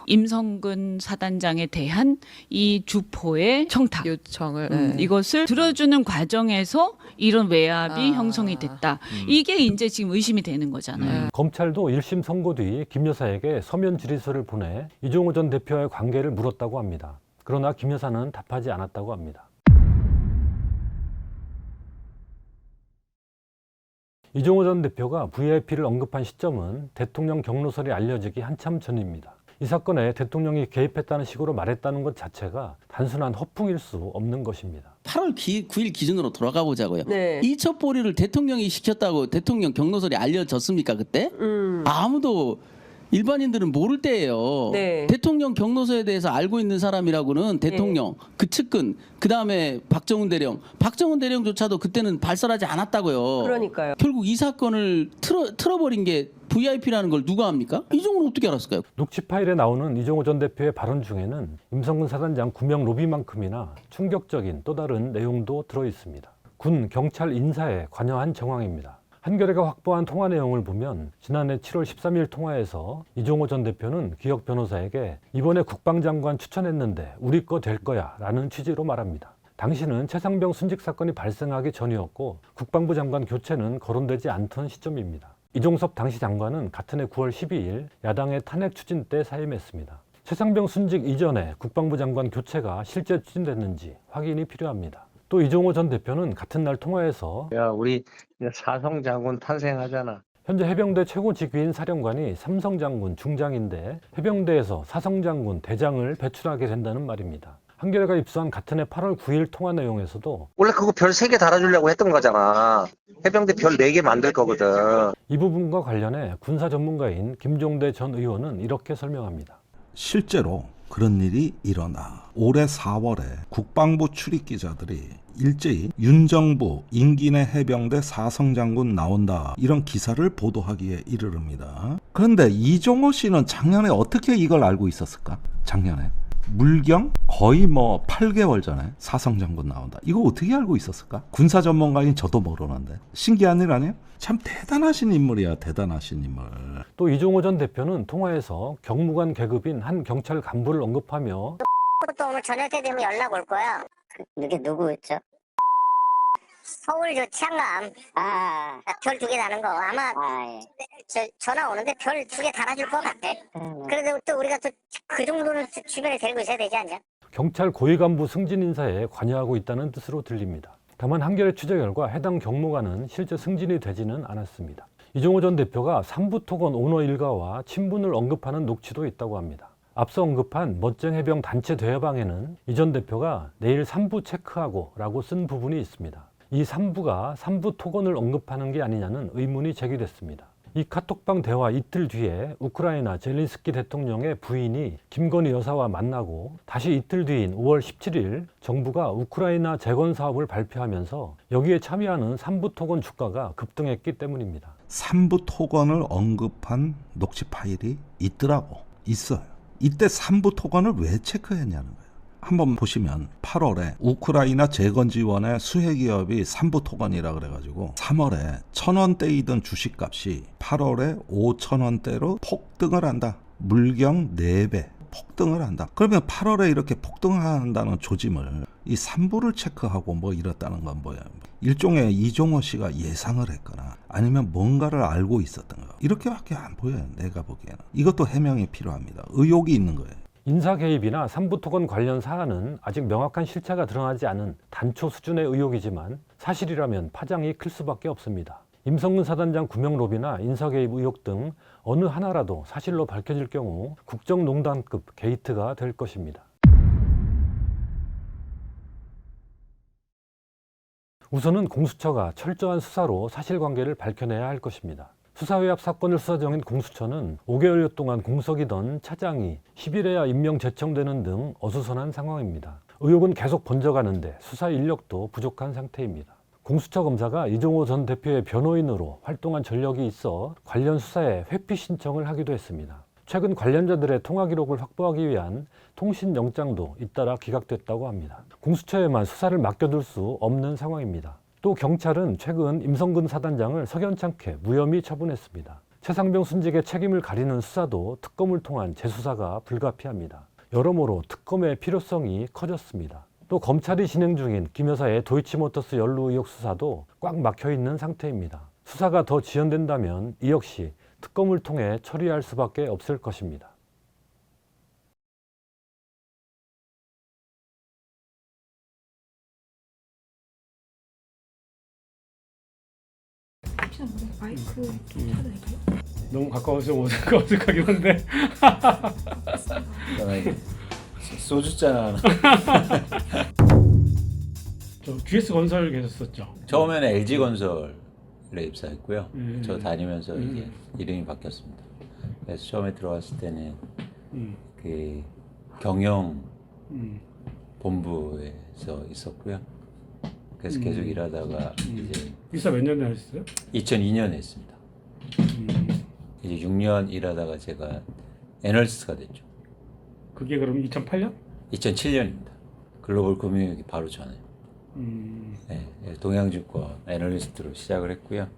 임성근 사단장에 대한 이 주포의 청탁 요청을 이것을 들어주는 과정에서 이런 외압이 형성이 됐다. 이게 이제 지금 의심이 되는 거잖아요. 검찰도 1심 선고 뒤 김 여사에게 서면 질의서를 보내 이종호 전 대표와의 관계를 물었다고 합니다. 그러나 김 여사는 답하지 않았다고 합니다. 이종호 전 대표가 VIP를 언급한 시점은 대통령 경로설이 알려지기 한참 전입니다. 이 사건에 대통령이 개입했다는 식으로 말했다는 것 자체가 단순한 허풍일 수 없는 것입니다. 8월 9일 기준으로 돌아가 보자고요. 이첩 보류를 대통령이 시켰다고 대통령 경로설이 알려졌습니까 그때? 아무도 일반인들은 모를 때예요. 대통령 경로서에 대해서 알고 있는 사람이라고는 대통령, 그 측근, 그 다음에 박정훈 대령조차도 그때는 발설하지 않았다고요. 그러니까요. 결국 이 사건을 틀어버린 게 VIP라는 걸 누가 합니까? 이종호는 어떻게 알았을까요? 녹취 파일에 나오는 이종호 전 대표의 발언 중에는 임성근 사단장 구명 로비만큼이나 충격적인 또 다른 내용도 들어있습니다. 군, 경찰 인사에 관여한 정황입니다. 한겨레가 확보한 통화 내용을 보면 지난해 7월 13일 통화에서 이종호 전 대표는 기억 변호사에게 이번에 국방장관 추천했는데 우리 거 될 거야 라는 취지로 말합니다. 당시는 최상병 순직 사건이 발생하기 전이었고 국방부 장관 교체는 거론되지 않던 시점입니다. 이종섭 당시 장관은 같은 해 9월 12일 야당의 탄핵 추진 때 사임했습니다. 최상병 순직 이전에 국방부 장관 교체가 실제 추진됐는지 확인이 필요합니다. 또 이종호 전 대표는 같은 날 통화에서 야, 우리 사성 장군 탄생하잖아. 현재 해병대 최고 직위인 사령관이 삼성 장군 중장인데 해병대에서 사성 장군 대장을 배출하게 된다는 말입니다. 한겨레가 입수한 같은 해 8월 9일 통화 내용에서도 원래 그거 별 3개 달아주려고 했던 거잖아. 해병대 별 4개 만들 거거든. 이 부분과 관련해 군사 전문가인 김종대 전 의원은 이렇게 설명합니다. 실제로 그런 일이 일어나 올해 4월에 국방부 출입 기자들이 일제히 윤 정부 임기 내 해병대 사성장군 나온다 이런 기사를 보도하기에 이르릅니다. 그런데 이종호 씨는 작년에 어떻게 이걸 알고 있었을까? 작년에 물경 거의 8개월 전에 사성장군 나온다. 이거 어떻게 알고 있었을까? 군사 전문가인 저도 모르는데 신기한 일 아니에요? 참 대단하신 인물이야. 대단하신 인물. 또 이종호 전 대표는 통화에서 경무관 계급인 한 경찰 간부를 언급하며 또 오늘 저녁 때 되면 연락 올 거야. 그게 누구였죠? 서울 치안감. 별 2개 다는 거 아마 전화 오는데 별 2개 달아줄 것 같아. 그래도 또 우리가 또 그 정도는 주변에 데리고 있어야 되지 않냐? 경찰 고위 간부 승진 인사에 관여하고 있다는 뜻으로 들립니다. 다만 한겨레 취재 결과 해당 경무관은 실제 승진이 되지는 않았습니다. 이종호 전 대표가 삼부토건 오너 일가와 친분을 언급하는 녹취도 있다고 합니다. 앞서 언급한 멋쟁 해병 단체 대회방에는 이 전 대표가 내일 3부 체크하고 라고 쓴 부분이 있습니다. 이 3부가 삼부토건을 언급하는 게 아니냐는 의문이 제기됐습니다. 이 카톡방 대화 이틀 뒤에 우크라이나 젤린스키 대통령의 부인이 김건희 여사와 만나고 다시 이틀 뒤인 5월 17일 정부가 우크라이나 재건 사업을 발표하면서 여기에 참여하는 삼부토건 주가가 급등했기 때문입니다. 삼부토건을 언급한 녹취 파일이 있어요. 이때 삼부토건을 왜 체크했냐는 거예요. 한번 보시면 8월에 우크라이나 재건 지원의 수혜기업이 삼부토건이라 그래가지고 3월에 1,000원대이던 주식값이 8월에 5,000원대로 폭등을 한다. 물경 4배 폭등을 한다. 그러면 8월에 이렇게 폭등한다는 조짐을 이 삼부를 체크하고 뭐 이랬다는 건 뭐야? 일종의 이종호 씨가 예상을 했거나 아니면 뭔가를 알고 있었던가 이렇게밖에 안 보여요. 내가 보기에는. 이것도 해명이 필요합니다. 의혹이 있는 거예요. 인사 개입이나 삼부토건 관련 사안은 아직 명확한 실체가 드러나지 않은 단초 수준의 의혹이지만 사실이라면 파장이 클 수밖에 없습니다. 임성근 사단장 구명 로비나 인사 개입 의혹 등 어느 하나라도 사실로 밝혀질 경우 국정농단급 게이트가 될 것입니다. 우선은 공수처가 철저한 수사로 사실관계를 밝혀내야 할 것입니다. 수사외압 사건을 수사 중인 공수처는 5개월여 동안 공석이던 차장이 10일에야 임명 제청되는 등 어수선한 상황입니다. 의혹은 계속 번져가는데 수사 인력도 부족한 상태입니다. 공수처 검사가 이종호 전 대표의 변호인으로 활동한 전력이 있어 관련 수사에 회피 신청을 하기도 했습니다. 최근 관련자들의 통화 기록을 확보하기 위한 통신영장도 잇따라 기각됐다고 합니다. 공수처에만 수사를 맡겨둘 수 없는 상황입니다. 또 경찰은 최근 임성근 사단장을 석연찮게 무혐의 처분했습니다. 최상병 순직의 책임을 가리는 수사도 특검을 통한 재수사가 불가피합니다. 여러모로 특검의 필요성이 커졌습니다. 또 검찰이 진행 중인 김 여사의 도이치모터스 연루 의혹 수사도 꽉 막혀 있는 상태입니다. 수사가 더 지연된다면 이 역시 특검을 통해 처리할 수밖에 없을 것입니다. 마이크 좀 켜도 될까요? 너무 가까워서 어색하긴 한데. 소주잔. 저 GS 건설 계셨었죠? 처음에는 LG 건설에 입사했고요. 저 다니면서 이제 이름이 바뀌었습니다. 그래서 처음에 들어왔을 때는 그 경영 본부에서 있었고요. 그래서 계속 일하다가 이제 입사 몇 년에 하셨어요? 2002년에 했습니다. 이제 6년 일하다가 제가 애널리스트가 됐죠. 그게 그럼 2008년? 2007년입니다. 글로벌 금융위기 바로 전에. 네, 동양증권 애널리스트로 시작을 했고요.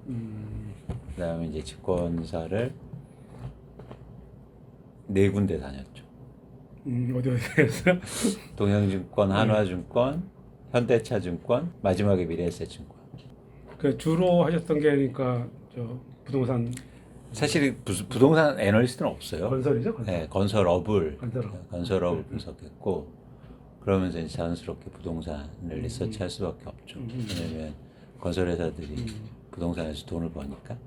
그다음에 이제 증권사를 4군데 다녔죠. 어디 다녔어요? 동양증권, 한화증권, 현대차증권, 마지막에 미래에셋증권. 그 주로 하셨던 게 그러니까 저 부동산. 사실 부동산 애널리스트는 없어요. 건설이죠? 건설. 네, 건설업을 분석했고 그러면서 이제 자연스럽게 부동산을 리서치할 수밖에 없죠. 왜냐면 건설회사들이 부동산에서 돈을 버니까.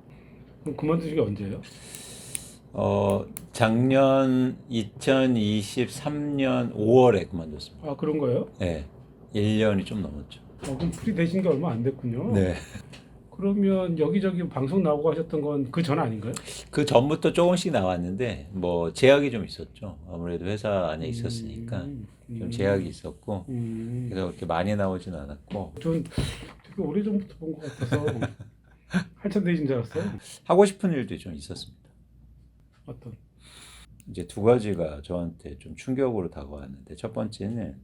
그럼 그만두신 게 언제예요? 작년 2023년 5월에 그만뒀습니다. 아, 그런 거예요? 네. 1년이 좀 넘었죠. 그럼 풀이 되신 게 얼마 안 됐군요. 네. 그러면 여기저기 방송 나오고 하셨던 건 그 전 아닌가요? 그 전부터 조금씩 나왔는데 뭐 제약이 좀 있었죠. 아무래도 회사 안에 있었으니까 좀 제약이 있었고 그래서 그렇게 많이 나오진 않았고. 전 되게 오래전부터 본 것 같아서 한참 되신 줄 알았어요. 하고 싶은 일도 좀 있었습니다. 어떤? 이제 두 가지가 저한테 좀 충격으로 다가왔는데 첫 번째는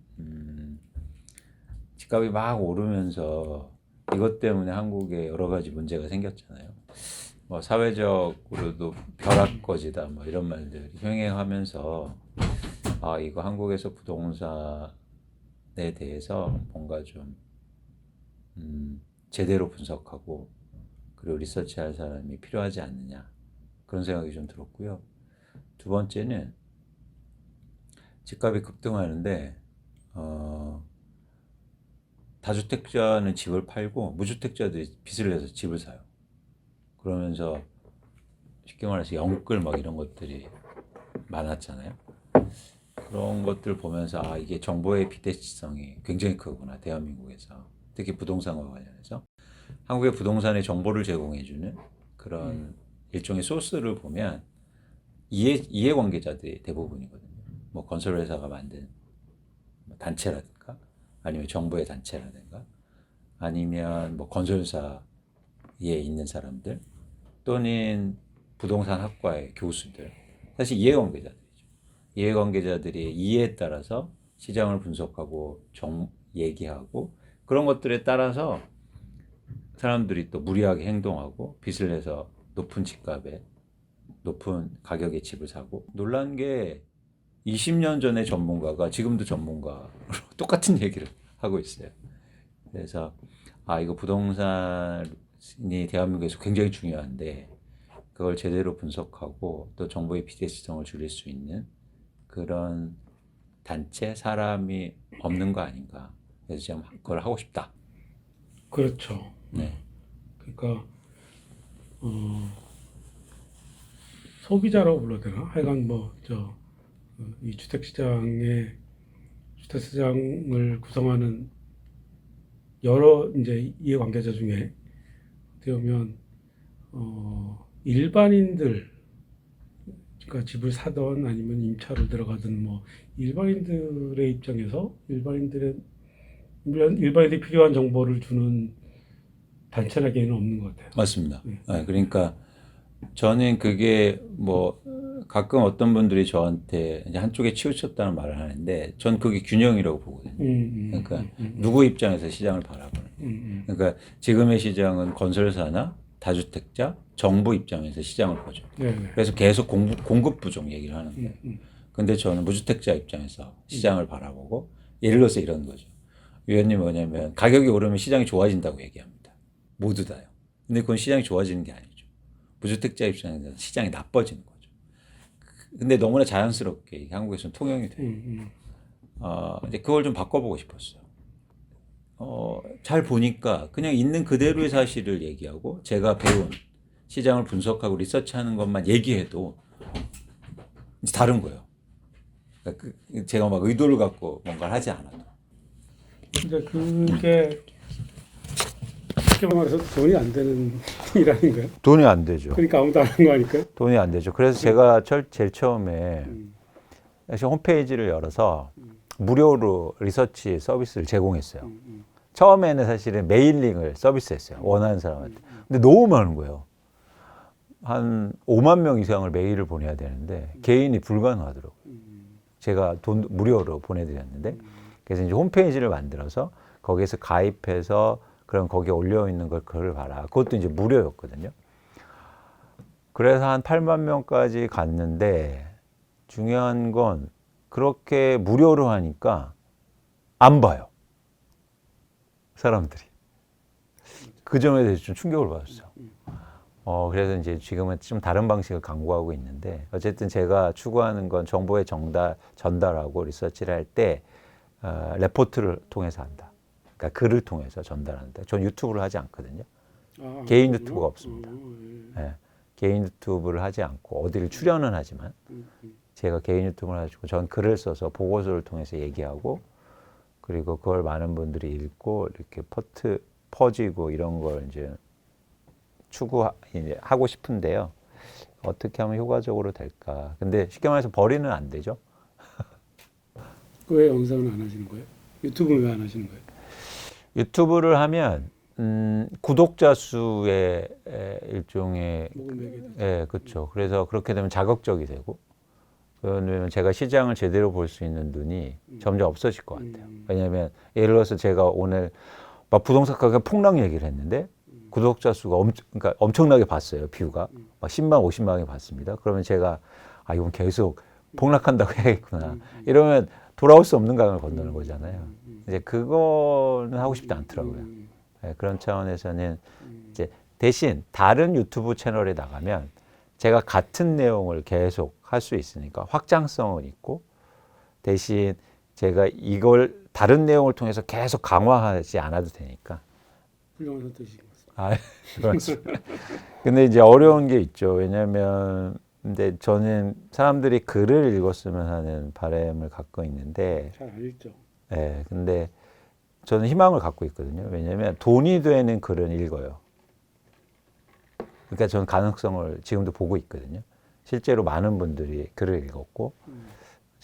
집값이 막 오르면서 이것 때문에 한국에 여러 가지 문제가 생겼잖아요. 뭐 사회적으로도 벼락거지다 뭐 이런 말들이 횡행하면서 아 이거 한국에서 부동산에 대해서 뭔가 좀 제대로 분석하고 그리고 리서치할 사람이 필요하지 않느냐 그런 생각이 좀 들었고요. 두 번째는 집값이 급등하는데 다주택자는 집을 팔고 무주택자들이 빚을 내서 집을 사요. 그러면서 쉽게 말해서 영끌 막 이런 것들이 많았잖아요. 그런 것들 보면서 아 이게 정보의 비대칭성이 굉장히 크구나 대한민국에서 특히 부동산과 관련해서 한국의 부동산의 정보를 제공해주는 그런 일종의 소스를 보면 이해관계자들이 대부분이거든요. 뭐 건설회사가 만든 단체라든가 아니면 정부의 단체라든가 아니면 뭐 건설사에 있는 사람들 또는 부동산 학과의 교수들, 사실 이해관계자들이죠. 이해관계자들이 이해에 따라서 시장을 분석하고 얘기하고 그런 것들에 따라서 사람들이 또 무리하게 행동하고 빚을 내서 높은 집값에 높은 가격의 집을 사고, 놀란 게 20년 전에 전문가가 지금도 전문가로 똑같은 얘기를 하고 있어요. 그래서 이거 부동산이 대한민국에서 굉장히 중요한데 그걸 제대로 분석하고 또 정부의 비대칭성을 줄일 수 있는 그런 단체, 사람이 없는 거 아닌가. 그래서 지금 그걸 하고 싶다. 그렇죠. 네. 그러니까 소비자라고 불러야 되나? 하여간 이 주택시장을 구성하는 여러 이제 이해관계자 중에 어떻게 보면 일반인들, 그러니까 집을 사던 아니면 임차로 들어가든 뭐 일반인들의 입장에서 일반인들이 필요한 정보를 주는 단체라기에는 없는 것 같아요. 맞습니다. 그러니까 저는 그게 뭐 가끔 어떤 분들이 저한테 이제 한쪽에 치우쳤다는 말을 하는데 전 그게 균형이라고 보거든요. 그러니까 누구 입장에서 시장을 바라보는. 그러니까 지금의 시장은 건설사나 다주택자, 정부 입장에서 시장을 보죠. 그래서 계속 공급 부족 얘기를 하는 거예요. 근데 저는 무주택자 입장에서 시장을 바라보고 예를 들어서 이런 거죠. 위원님 뭐냐면 가격이 오르면 시장이 좋아진다고 얘기합니다. 모두 다요. 근데 그건 시장이 좋아지는 게 아니죠. 무주택자 입장에서 시장이 나빠지는 거죠. 근데 너무나 자연스럽게 한국에서는 통용이 돼요. 이제 그걸 좀 바꿔보고 싶었어요. 잘 보니까 그냥 있는 그대로의 사실을 얘기하고 제가 배운 시장을 분석하고 리서치하는 것만 얘기해도 이제 다른 거예요. 그러니까 제가 막 의도를 갖고 뭔가를 하지 않아도. 근데 그게 쉽게 말해서 돈이 안 되는 일 아닌가요? 돈이 안 되죠. 그러니까 아무도 안 하는 거 아닐까요? 돈이 안 되죠. 그래서 제가 제일 처음에 홈페이지를 열어서 무료로 리서치 서비스를 제공했어요. 처음에는 사실은 메일링을 서비스했어요. 원하는 사람한테. 근데 너무 많은 거예요. 한 5만 명 이상을 메일을 보내야 되는데 개인이 불가능하더라고요. 제가 돈 무료로 보내드렸는데 그래서 이제 홈페이지를 만들어서 거기에서 가입해서 그럼 거기에 올려있는 걸 글을 봐라. 그것도 이제 무료였거든요. 그래서 한 8만 명까지 갔는데 중요한 건 그렇게 무료로 하니까 안 봐요. 사람들이. 그 점에 대해서 좀 충격을 받았어요. 그래서 이제 지금은 좀 다른 방식을 강구하고 있는데 어쨌든 제가 추구하는 건 정보의 전달하고 리서치를 할 때 레포트를 통해서 한다. 그러니까 글을 통해서 전달한다. 전 유튜브를 하지 않거든요. 개인 유튜브가 없습니다. 네. 개인 유튜브를 하지 않고 어디를 출연은 하지만 제가 개인 유튜브를 하시고 전 글을 써서 보고서를 통해서 얘기하고 그리고 그걸 많은 분들이 읽고 이렇게 퍼지고 이런 걸 이제 추구하고 싶은데요. 어떻게 하면 효과적으로 될까? 근데 쉽게 말해서 벌이는 안 되죠. 왜 영상은 안 하시는 거예요? 유튜브는 왜 안 하시는 거예요? 유튜브를 하면 구독자 수의 일종의 그렇죠. 그래서 그렇게 되면 자극적이 되고 그러면 제가 시장을 제대로 볼 수 있는 눈이 점점 없어질 것 같아요. 왜냐하면 예를 들어서 제가 오늘 막 부동산 가격 폭락 얘기를 했는데 구독자 수가 그러니까 엄청나게 봤어요. 뷰가 막 10만, 50만이 봤습니다. 그러면 제가 이건 계속 폭락한다고 해야겠구나. 이러면 돌아올 수 없는 강을 건너는 거잖아요. 이제 그거는 하고 싶지 않더라고요. 네, 그런 차원에서는 이제 대신 다른 유튜브 채널에 나가면 제가 같은 내용을 계속 할 수 있으니까 확장성은 있고 대신 제가 이걸 다른 내용을 통해서 계속 강화하지 않아도 되니까. 훌륭한 선택이신 것 같습니다. 그렇습니다. 근데 이제 어려운 게 있죠. 왜냐면 근데 저는 사람들이 글을 읽었으면 하는 바람을 갖고 있는데 잘 안 읽죠. 네, 근데 저는 희망을 갖고 있거든요. 왜냐면 돈이 되는 글은 읽어요. 그러니까 저는 가능성을 지금도 보고 있거든요. 실제로 많은 분들이 글을 읽었고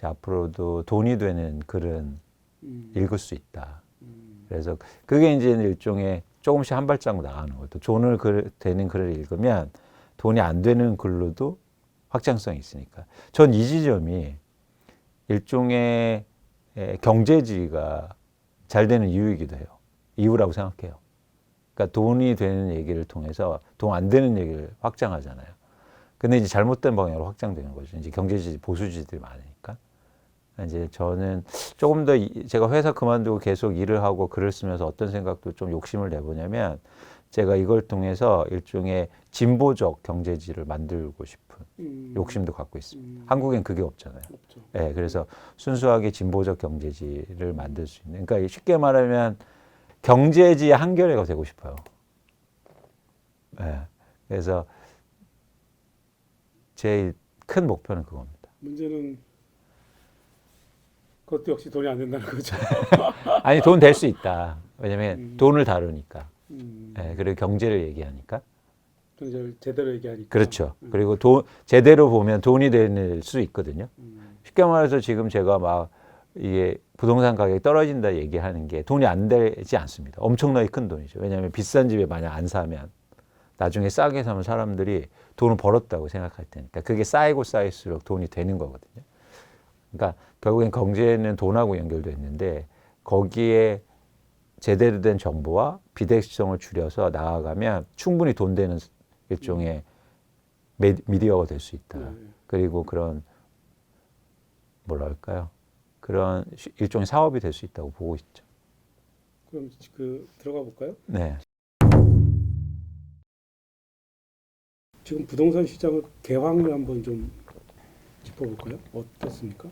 앞으로도 돈이 되는 글은 읽을 수 있다. 그래서 그게 이제 일종의 조금씩 한 발자국 나가는 거죠. 돈을 되는 글을 읽으면 돈이 안 되는 글로도 확장성이 있으니까. 전 이 지점이 일종의 경제지가 잘 되는 이유이기도 해요. 이유라고 생각해요. 그러니까 돈이 되는 얘기를 통해서 돈 안 되는 얘기를 확장하잖아요. 근데 이제 잘못된 방향으로 확장되는 거죠. 이제 경제지, 보수지들이 많으니까. 이제 저는 조금 더 제가 회사 그만두고 계속 일을 하고 글을 쓰면서 어떤 생각도 좀 욕심을 내보냐면 제가 이걸 통해서 일종의 진보적 경제지를 만들고 싶은 욕심도 갖고 있습니다. 한국엔 그게 없잖아요. 네, 그래서 순수하게 진보적 경제지를 만들 수 있는. 그러니까 쉽게 말하면 경제지의 한겨레가 되고 싶어요. 네, 그래서 제일 큰 목표는 그겁니다. 문제는 그것도 역시 돈이 안 된다는 거죠. 아니, 돈 될 수 있다. 왜냐면 돈을 다루니까. 네, 그리고 경제를 얘기하니까. 경제를 제대로 얘기하니까. 그렇죠. 그리고 제대로 보면 돈이 될 수 있거든요. 쉽게 말해서 지금 제가 막 이게 부동산 가격이 떨어진다 얘기하는 게 돈이 안 되지 않습니다. 엄청나게 큰 돈이죠. 왜냐하면 비싼 집에 만약 안 사면 나중에 싸게 사면 사람들이 돈을 벌었다고 생각할 테니까 그게 쌓이고 쌓일수록 돈이 되는 거거든요. 그러니까 결국엔 경제는 돈하고 연결되어 있는데 거기에 제대로 된 정보와 비대칭성을 줄여서 나아가면 충분히 돈 되는 일종의 미디어가 될 수 있다. 그리고 그런 뭐랄까요? 그런 일종의 사업이 될 수 있다고 보고 있죠. 그럼 들어가 볼까요? 네. 지금 부동산 시장을 개황을 한번 좀 짚어볼까요? 어떻습니까?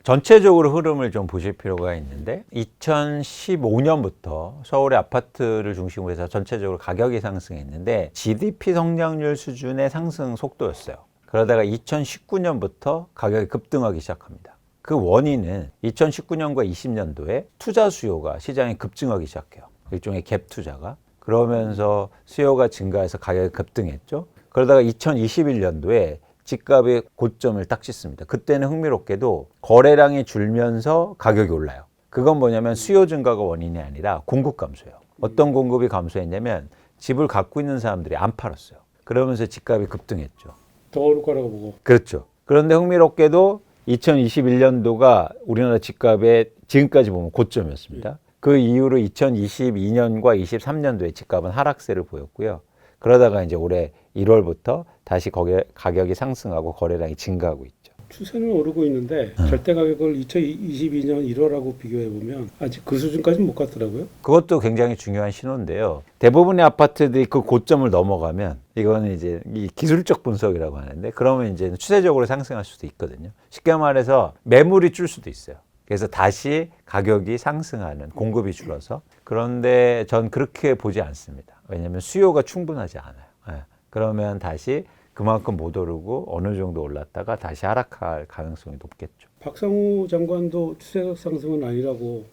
전체적으로 흐름을 좀 보실 필요가 있는데 2015년부터 서울의 아파트를 중심으로 해서 전체적으로 가격이 상승했는데 GDP 성장률 수준의 상승 속도였어요. 그러다가 2019년부터 가격이 급등하기 시작합니다. 그 원인은 2019년과 20년도에 투자 수요가 시장에 급증하기 시작해요. 일종의 갭 투자가. 그러면서 수요가 증가해서 가격이 급등했죠. 그러다가 2021년도에 집값의 고점을 딱 찍습니다. 그때는 흥미롭게도 거래량이 줄면서 가격이 올라요. 그건 뭐냐면 수요 증가가 원인이 아니라 공급 감소예요. 어떤 공급이 감소했냐면 집을 갖고 있는 사람들이 안 팔았어요. 그러면서 집값이 급등했죠. 더 오를 거라고 보고. 그렇죠. 그런데 흥미롭게도 2021년도가 우리나라 집값의 지금까지 보면 고점이었습니다. 그 이후로 2022년과 23년도에 집값은 하락세를 보였고요. 그러다가 이제 올해 1월부터 다시 가격이 상승하고 거래량이 증가하고 있죠. 추세는 오르고 있는데 절대 가격을 2022년 1월하고 비교해 보면 아직 그 수준까지는 못 갔더라고요. 그것도 굉장히 중요한 신호인데요. 대부분의 아파트들이 그 고점을 넘어가면 이거는 이제 이 기술적 분석이라고 하는데 그러면 이제 추세적으로 상승할 수도 있거든요. 쉽게 말해서 매물이 줄 수도 있어요. 그래서 다시 가격이 상승하는 공급이 줄어서. 그런데 전 그렇게 보지 않습니다. 왜냐하면 수요가 충분하지 않아요. 네. 그러면 다시 그만큼 못 오르고 어느 정도 올랐다가 다시 하락할 가능성이 높겠죠. 박상우 장관도 추세적 상승은 아니라고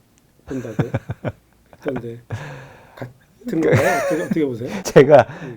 본다고 했던데 같은 건가요? 어떻게 보세요?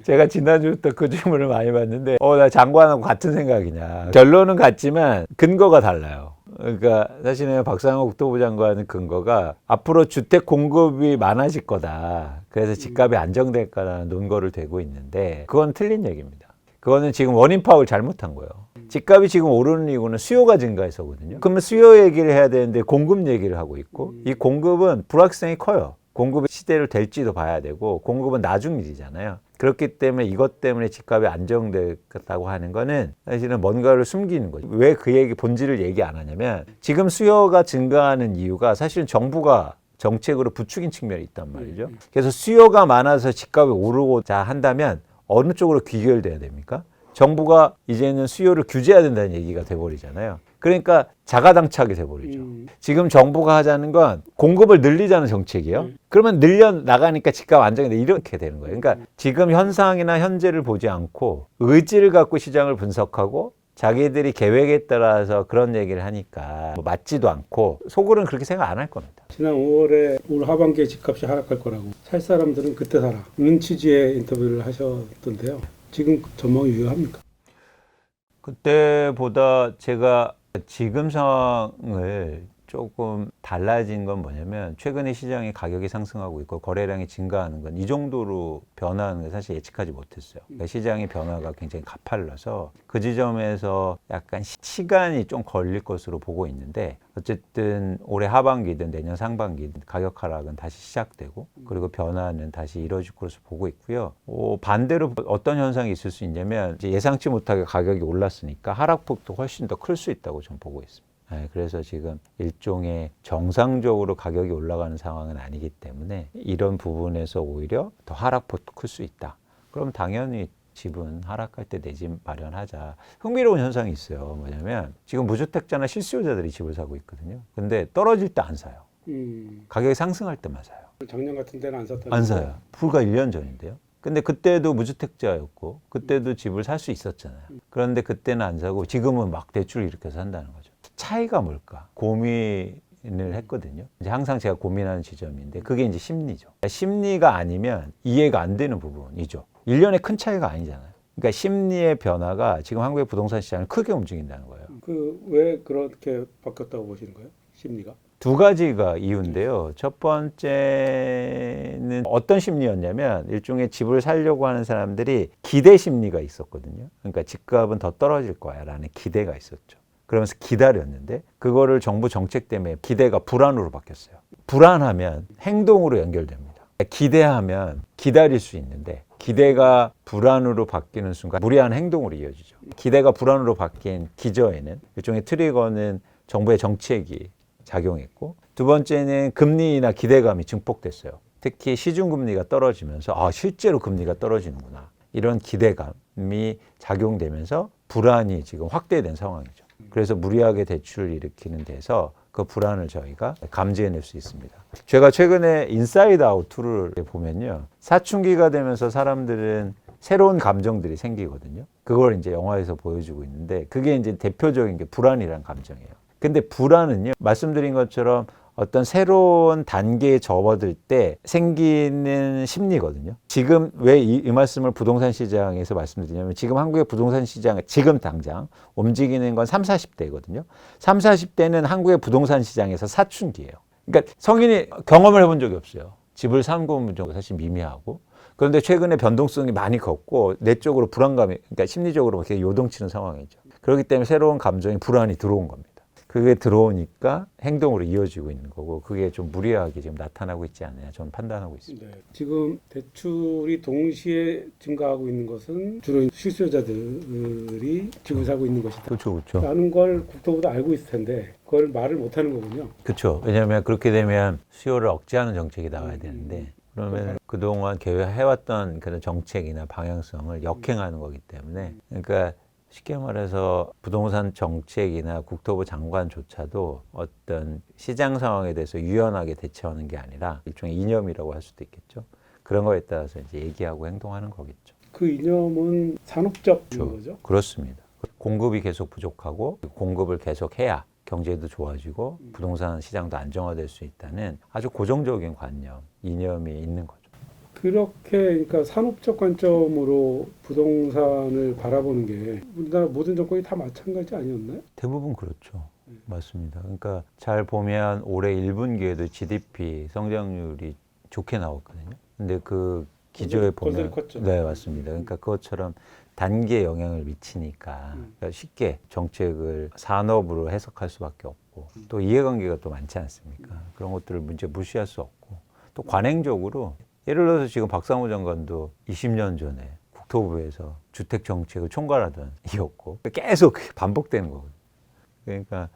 제가 지난주부터 그 질문을 많이 받는데 나 장관하고 같은 생각이냐. 결론은 같지만 근거가 달라요. 그러니까 사실은 박상우 국토부 장관의 근거가 앞으로 주택 공급이 많아질 거다. 그래서 집값이 안정될 거라는 논거를 대고 있는데 그건 틀린 얘기입니다. 그거는 지금 원인 파악을 잘못한 거예요. 집값이 지금 오르는 이유는 수요가 증가해서거든요. 그러면 수요 얘기를 해야 되는데 공급 얘기를 하고 있고 이 공급은 불확실성이 커요. 공급이 시대를 될지도 봐야 되고 공급은 나중 일이잖아요. 그렇기 때문에 이것 때문에 집값이 안정되겠다고 하는 거는 사실은 뭔가를 숨기는 거죠. 왜 그 얘기 본질을 얘기 안 하냐면 지금 수요가 증가하는 이유가 사실은 정부가 정책으로 부추긴 측면이 있단 말이죠. 그래서 수요가 많아서 집값이 오르고자 한다면 어느 쪽으로 귀결돼야 됩니까? 정부가 이제는 수요를 규제해야 된다는 얘기가 돼버리잖아요. 그러니까 자가당착이 돼버리죠. 지금 정부가 하자는 건 공급을 늘리자는 정책이에요. 그러면 늘려 나가니까 집값 안정이 돼 이렇게 되는 거예요. 그러니까 지금 현상이나 현재를 보지 않고 의지를 갖고 시장을 분석하고 자기들이 계획에 따라서 그런 얘기를 하니까 맞지도 않고 속으로는 그렇게 생각 안 할 겁니다. 지난 5월에 올 하반기에 집값이 하락할 거라고 살 사람들은 그때 사라는 취지의 인터뷰를 하셨던데요. 지금 전망이 유효합니까? 그때보다 제가 지금 상황을 조금 달라진 건 뭐냐면 최근에 시장의 가격이 상승하고 있고 거래량이 증가하는 건 이 정도로 변화하는 게 사실 예측하지 못했어요. 그러니까 시장의 변화가 굉장히 가팔라서 그 지점에서 약간 시간이 좀 걸릴 것으로 보고 있는데 어쨌든 올해 하반기든 내년 상반기든 가격 하락은 다시 시작되고 그리고 변화는 다시 이루어질 것으로 보고 있고요. 반대로 어떤 현상이 있을 수 있냐면 이제 예상치 못하게 가격이 올랐으니까 하락폭도 훨씬 더 클 수 있다고 저는 보고 있습니다. 그래서 지금 일종의 정상적으로 가격이 올라가는 상황은 아니기 때문에 이런 부분에서 오히려 더 하락폭도 클 수 있다. 그럼 당연히 집은 하락할 때 내 집 마련하자. 흥미로운 현상이 있어요. 뭐냐면 지금 무주택자나 실수요자들이 집을 사고 있거든요. 근데 떨어질 때 안 사요. 가격이 상승할 때만 사요. 작년 같은 때는 안 샀다는 안 사요. 불과 1년 전인데요. 근데 그때도 무주택자였고 그때도 집을 살 수 있었잖아요. 그런데 그때는 안 사고 지금은 막 대출 일으켜서 산다는 거죠. 차이가 뭘까? 고민을 했거든요. 이제 항상 제가 고민하는 지점인데 그게 이제 심리죠. 심리가 아니면 이해가 안 되는 부분이죠. 1년에 큰 차이가 아니잖아요. 그러니까 심리의 변화가 지금 한국의 부동산 시장을 크게 움직인다는 거예요. 왜 그렇게 바뀌었다고 보시는 거예요? 심리가? 두 가지가 이유인데요. 첫 번째는 어떤 심리였냐면 일종의 집을 살려고 하는 사람들이 기대 심리가 있었거든요. 그러니까 집값은 더 떨어질 거야 라는 기대가 있었죠. 그러면서 기다렸는데 그거를 정부 정책 때문에 기대가 불안으로 바뀌었어요. 불안하면 행동으로 연결됩니다. 기대하면 기다릴 수 있는데 기대가 불안으로 바뀌는 순간 무리한 행동으로 이어지죠. 기대가 불안으로 바뀐 기저에는 일종의 트리거는 정부의 정책이 작용했고 두 번째는 금리나 기대감이 증폭됐어요. 특히 시중금리가 떨어지면서 실제로 금리가 떨어지는구나. 이런 기대감이 작용되면서 불안이 지금 확대된 상황이죠. 그래서 무리하게 대출을 일으키는 데서 그 불안을 저희가 감지해낼 수 있습니다. 제가 최근에 인사이드 아웃 2를 보면요. 사춘기가 되면서 사람들은 새로운 감정들이 생기거든요. 그걸 이제 영화에서 보여주고 있는데 그게 이제 대표적인 게 불안이라는 감정이에요. 근데 불안은요, 말씀드린 것처럼 어떤 새로운 단계에 접어들 때 생기는 심리거든요. 지금 왜 이 말씀을 부동산 시장에서 말씀드리냐면 지금 한국의 부동산 시장 지금 당장 움직이는 건 30, 40대거든요. 30, 40대는 한국의 부동산 시장에서 사춘기예요. 그러니까 성인이 경험을 해본 적이 없어요. 집을 산 건 사실 미미하고. 그런데 최근에 변동성이 많이 컸고 내적으로 불안감이, 그러니까 심리적으로 이렇게 요동치는 상황이죠. 그렇기 때문에 새로운 감정이 불안이 들어온 겁니다. 그게 들어오니까 행동으로 이어지고 있는 거고 그게 좀 무리하게 지금 나타나고 있지 않느냐 저는 판단하고 있습니다. 네. 지금 대출이 동시에 증가하고 있는 것은 주로 실수요자들이 집을 사고 있는 것이다. 그렇죠. 라는 걸 국토부도 알고 있을 텐데 그걸 말을 못하는 거군요. 그렇죠. 왜냐하면 그렇게 되면 수요를 억제하는 정책이 나와야 되는데 그러면 그동안 계획해왔던 그런 정책이나 방향성을 역행하는 거기 때문에 그러니까 쉽게 말해서 부동산 정책이나 국토부 장관조차도 어떤 시장 상황에 대해서 유연하게 대처하는 게 아니라 일종의 이념이라고 할 수도 있겠죠. 그런 거에 따라서 이제 얘기하고 행동하는 거겠죠. 그 이념은 산업적인 거죠? 그렇습니다. 공급이 계속 부족하고 공급을 계속 해야 경제도 좋아지고 부동산 시장도 안정화될 수 있다는 아주 고정적인 관념, 이념이 있는 거죠. 그렇게 그러니까 산업적 관점으로 부동산을 바라보는 게 우리나라 모든 정권이 다 마찬가지 아니었나요? 대부분 그렇죠. 맞습니다. 그러니까 잘 보면 올해 1분기에도 GDP 성장률이 좋게 나왔거든요. 근데 그 기조에 보면 네, 맞습니다. 그러니까 그것처럼 단기에 영향을 미치니까 그러니까 쉽게 정책을 산업으로 해석할 수밖에 없고 또 이해관계가 또 많지 않습니까? 그런 것들을 문제 무시할 수 없고 또 관행적으로 예를 들어서 지금 박상호 장관도 20년 전에 국토부에서 주택 정책을 총괄하던 이었고 계속 반복되는 거거든요. 그러니까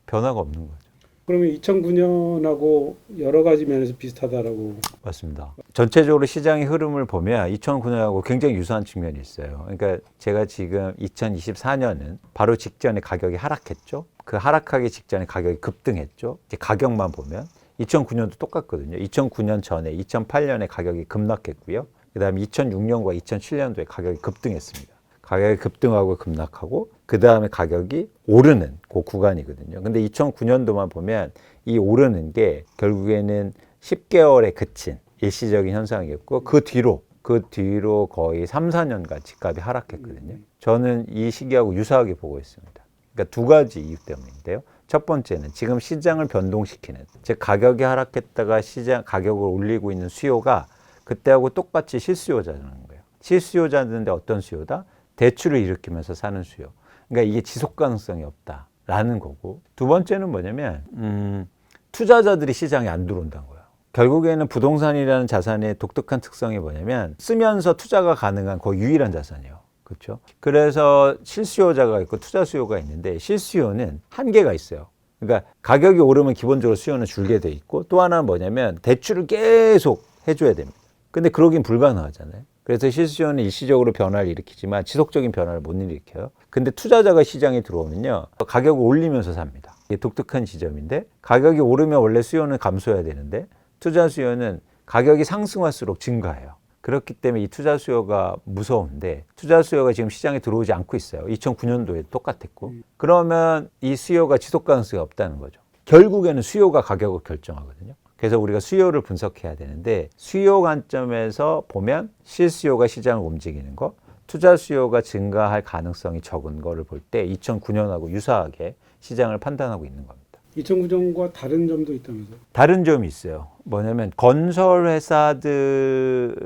변화가 없는 거죠. 그러면 2009년하고 여러 가지 면에서 비슷하다라고. 맞습니다. 전체적으로 시장의 흐름을 보면 2009년하고 굉장히 유사한 측면이 있어요. 그러니까 제가 지금 2024년은 바로 직전에 가격이 하락했죠. 그 하락하기 직전에 가격이 급등했죠. 이제 가격만 보면 2009년도 똑같거든요. 2009년 전에 2008년에 가격이 급락했고요. 그 다음에 2006년과 2007년도에 가격이 급등했습니다. 가격이 급등하고 급락하고 그 다음에 가격이 오르는 그 구간이거든요. 근데 2009년도만 보면 이 오르는 게 결국에는 10개월에 그친 일시적인 현상이었고 그 뒤로 그 뒤로 거의 3, 4년간 집값이 하락했거든요. 저는 이 시기하고 유사하게 보고 있습니다. 그러니까 두 가지 이유 때문인데요. 첫 번째는 지금 시장을 변동시키는, 즉 가격이 하락했다가 시장 가격을 올리고 있는 수요가 그때하고 똑같이 실수요자라는 거예요. 실수요자인데 어떤 수요다? 대출을 일으키면서 사는 수요. 그러니까 이게 지속 가능성이 없다라는 거고, 두 번째는 뭐냐면 투자자들이 시장에 안 들어온다는 거예요. 결국에는 부동산이라는 자산의 독특한 특성이 뭐냐면 쓰면서 투자가 가능한 거의 유일한 자산이에요. 그렇죠? 그래서 실수요자가 있고 투자 수요가 있는데, 실수요는 한계가 있어요. 그러니까 가격이 오르면 기본적으로 수요는 줄게 돼 있고, 또 하나는 뭐냐면 대출을 계속 해줘야 됩니다. 근데 그러긴 불가능하잖아요. 그래서 실수요는 일시적으로 변화를 일으키지만 지속적인 변화를 못 일으켜요. 근데 투자자가 시장에 들어오면요, 가격을 올리면서 삽니다. 이게 독특한 지점인데, 가격이 오르면 원래 수요는 감소해야 되는데 투자 수요는 가격이 상승할수록 증가해요. 그렇기 때문에 이 투자 수요가 무서운데, 투자 수요가 지금 시장에 들어오지 않고 있어요. 2009년도에 똑같았고. 그러면 이 수요가 지속 가능성이 없다는 거죠. 결국에는 수요가 가격을 결정하거든요. 그래서 우리가 수요를 분석해야 되는데, 수요 관점에서 보면 실수요가 시장을 움직이는 거, 투자 수요가 증가할 가능성이 적은 거를 볼 때 2009년하고 유사하게 시장을 판단하고 있는 겁니다. 2009년과 다른 점도 있다면서요? 다른 점이 있어요. 뭐냐면 건설 회사들이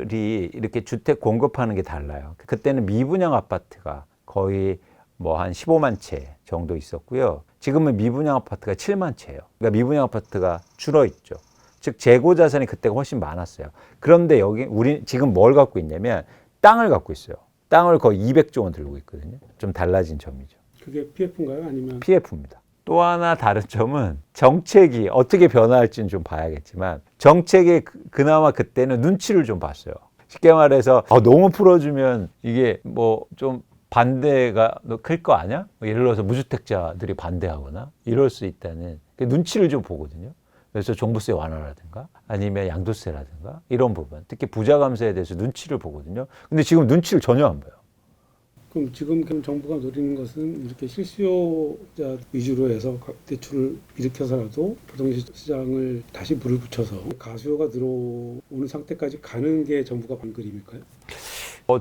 이렇게 주택 공급하는 게 달라요. 그때는 미분양 아파트가 거의 뭐 한 15만 채 정도 있었고요. 지금은 미분양 아파트가 7만 채예요. 그러니까 미분양 아파트가 줄어 있죠. 즉 재고 자산이 그때가 훨씬 많았어요. 그런데 여기 우리 지금 뭘 갖고 있냐면 땅을 갖고 있어요. 땅을 거의 200조 원 들고 있거든요. 좀 달라진 점이죠. 그게 PF인가요? 아니면? PF입니다. 또 하나 다른 점은 정책이 어떻게 변화할지는 좀 봐야겠지만, 정책이 그나마 그때는 눈치를 좀 봤어요. 쉽게 말해서 너무 풀어주면 이게 뭐 좀 반대가 클 거 아니야? 예를 들어서 무주택자들이 반대하거나 이럴 수 있다는 눈치를 좀 보거든요. 그래서 종부세 완화라든가 아니면 양도세라든가 이런 부분, 특히 부자 감세에 대해서 눈치를 보거든요. 근데 지금 눈치를 전혀 안 봐요. 그럼 지금 정부가 노리는 것은 이렇게 실수요자 위주로 해서 대출을 일으켜서라도 부동산 시장을 다시 불을 붙여서 가수요가 들어오는 상태까지 가는 게 정부가 본 그림일까요?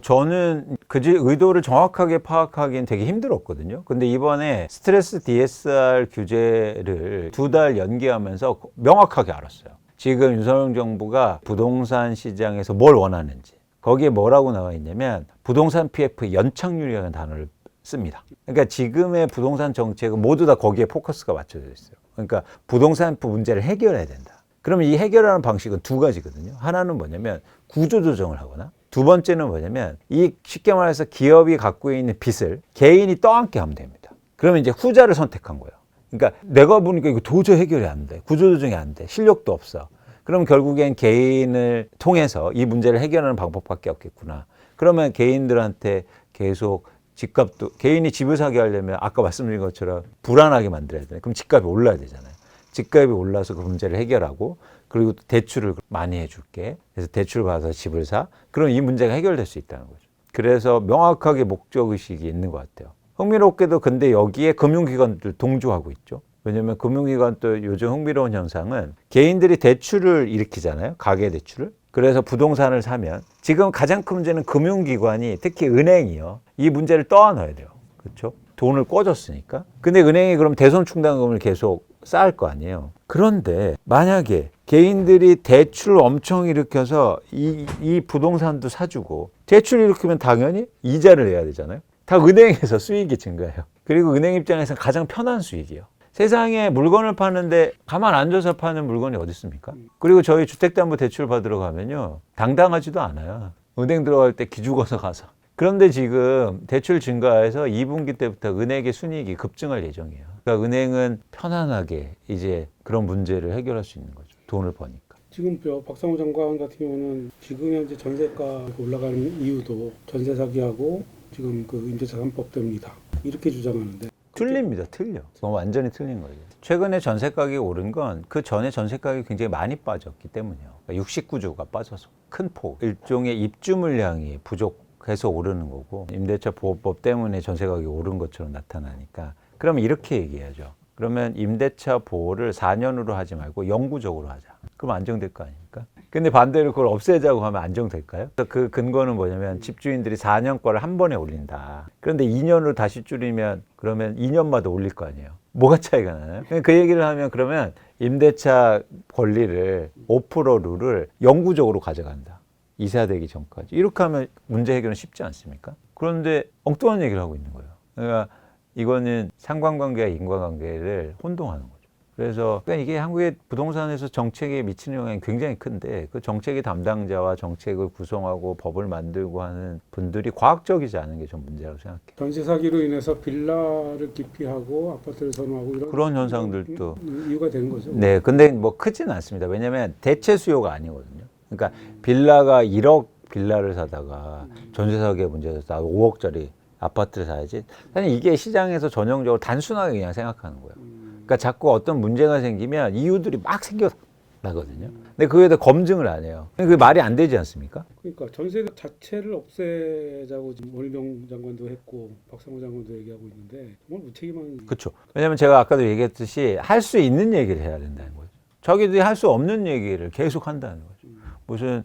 저는 그 의도를 정확하게 파악하기는 되게 힘들었거든요. 근데 이번에 스트레스 DSR 규제를 2달 연기하면서 명확하게 알았어요. 지금 윤석열 정부가 부동산 시장에서 뭘 원하는지. 거기에 뭐라고 나와 있냐면 부동산 PF 연착률이라는 단어를 씁니다. 그러니까 지금의 부동산 정책은 모두 다 거기에 포커스가 맞춰져 있어요. 그러니까 부동산 문제를 해결해야 된다. 그러면 이 해결하는 방식은 두 가지거든요. 하나는 뭐냐면 구조조정을 하거나, 두 번째는 뭐냐면 이 쉽게 말해서 기업이 갖고 있는 빚을 개인이 떠안게 하면 됩니다. 그러면 이제 후자를 선택한 거예요. 그러니까 내가 보니까 이거 도저히 해결이 안 돼. 구조조정이 안 돼. 실력도 없어. 그럼 결국엔 개인을 통해서 이 문제를 해결하는 방법밖에 없겠구나. 그러면 개인들한테 계속 집값도, 개인이 집을 사게 하려면 아까 말씀드린 것처럼 불안하게 만들어야 되잖아요. 그럼 집값이 올라야 되잖아요. 집값이 올라서 그 문제를 해결하고, 그리고 대출을 많이 해줄게. 그래서 대출을 받아서 집을 사. 그럼 이 문제가 해결될 수 있다는 거죠. 그래서 명확하게 목적의식이 있는 것 같아요. 흥미롭게도 근데 여기에 금융기관도 동조하고 있죠. 왜냐하면 금융기관도 요즘 흥미로운 현상은 개인들이 대출을 일으키잖아요. 가계대출을. 그래서 부동산을 사면 지금 가장 큰 문제는 금융기관이, 특히 은행이요, 이 문제를 떠안아야 돼요. 그렇죠? 돈을 꿔줬으니까. 근데 은행이 그럼 대손충당금을 계속 쌓을 거 아니에요. 그런데 만약에 개인들이 대출을 엄청 일으켜서 이 부동산도 사주고, 대출 일으키면 당연히 이자를 내야 되잖아요. 다 은행에서 수익이 증가해요. 그리고 은행 입장에서는 가장 편한 수익이에요. 세상에 물건을 파는데 가만 앉아서 파는 물건이 어디 있습니까? 그리고 저희 주택담보대출 받으러 가면요, 당당하지도 않아요. 은행 들어갈 때 기죽어서 가서. 그런데 지금 대출 증가해서 2분기 때부터 은행의 순이익이 급증할 예정이에요. 그러니까 은행은 편안하게 이제 그런 문제를 해결할 수 있는 거죠. 돈을 버니까. 지금 박상호 장관 같은 경우는 지금 현재 전세가 올라가는 이유도 전세 사기하고 지금 그 임대차 3법 때문이다, 이렇게 주장하는데 틀립니다. 틀려. 그건 완전히 틀린 거죠. 최근에 전세 가격이 오른 건 그 전에 전세 가격이 굉장히 많이 빠졌기 때문이에요. 그러니까 69조가 빠져서 큰 폭, 일종의 입주 물량이 부족해서 오르는 거고, 임대차 보호법 때문에 전세 가격이 오른 것처럼 나타나니까, 그러면 이렇게 얘기하죠. 그러면 임대차 보호를 4년으로 하지 말고 영구적으로 하자. 그럼 안정될 거 아닙니까? 근데 반대로 그걸 없애자고 하면 안정될까요? 그 근거는 뭐냐면 집주인들이 4년 거를 한 번에 올린다. 그런데 2년으로 다시 줄이면 그러면 2년마다 올릴 거 아니에요. 뭐가 차이가 나나요? 그 얘기를 하면 그러면 임대차 권리를 5% 룰을 영구적으로 가져간다. 이사되기 전까지. 이렇게 하면 문제 해결은 쉽지 않습니까? 그런데 엉뚱한 얘기를 하고 있는 거예요. 그러니까 이거는 상관관계와 인과관계를 혼동하는 거죠. 그래서 그러니까 이게 한국의 부동산에서 정책에 미치는 영향이 굉장히 큰데 그 정책의 담당자와 정책을 구성하고 법을 만들고 하는 분들이 과학적이지 않은 게 좀 문제라고 생각해요. 전세 사기로 인해서 빌라를 기피하고 아파트를 선호하고 이런 그런 현상들도 이유가 되는 거죠. 네, 근데 뭐 크지는 않습니다. 왜냐하면 대체 수요가 아니거든요. 그러니까 빌라가 1억 빌라를 사다가 전세 사기의 문제에서 5억짜리 아파트를 사야지. 사실 이게 시장에서 전형적으로 단순하게 그냥 생각하는 거예요. 그러니까 자꾸 어떤 문제가 생기면 이유들이 막 생겨나거든요. 근데 그거에 대해 검증을 안 해요. 그게 말이 안 되지 않습니까? 그러니까 전세 자체를 없애자고 지금 원희룡 장관도 했고 박상호 장관도 얘기하고 있는데 정말 무책임한. 그렇죠. 왜냐하면 제가 아까도 얘기했듯이 할 수 있는 얘기를 해야 된다는 거죠. 자기들이 할 수 없는 얘기를 계속 한다는 거죠. 무슨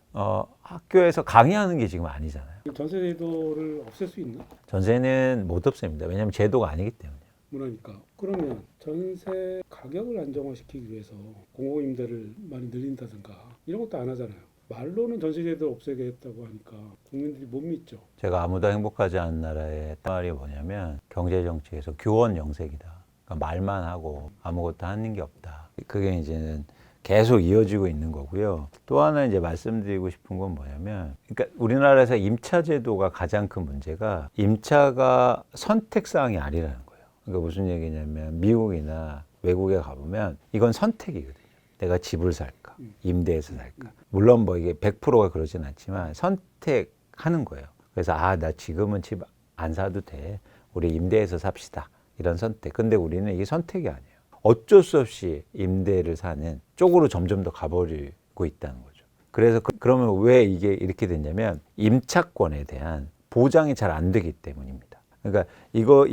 학교에서 강의하는 게 지금 아니잖아요. 전세 제도를 없앨 수 있나? 전세는 못 없앱니다. 왜냐하면 제도가 아니기 때문에. 문화니까. 그러면 전세 가격을 안정화시키기 위해서 공공임대를 많이 늘린다든가 이런 것도 안 하잖아요. 말로는 전세 제도를 없애겠다고 하니까 국민들이 못 믿죠. 제가 아무도 행복하지 않은 나라의 말이 뭐냐면 경제정책에서 교원 영색이다. 그러니까 말만 하고 아무것도 하는 게 없다. 그게 이제는 계속 이어지고 있는 거고요. 또 하나 이제 말씀드리고 싶은 건 뭐냐면, 그러니까 우리나라에서 임차 제도가 가장 큰 문제가 임차가 선택 사항이 아니라는 거예요. 그러니까 무슨 얘기냐면 미국이나 외국에 가보면 이건 선택이거든요. 내가 집을 살까, 임대해서 살까. 물론 뭐 이게 100%가 그러진 않지만 선택하는 거예요. 그래서 나 지금은 집 안 사도 돼. 우리 임대해서 삽시다. 이런 선택. 근데 우리는 이게 선택이 아니에요. 어쩔 수 없이 임대를 사는 쪽으로 점점 더 가버리고 있다는 거죠. 그래서 그러면 왜 이게 이렇게 됐냐면 임차권에 대한 보장이 잘 안 되기 때문입니다. 그러니까 이거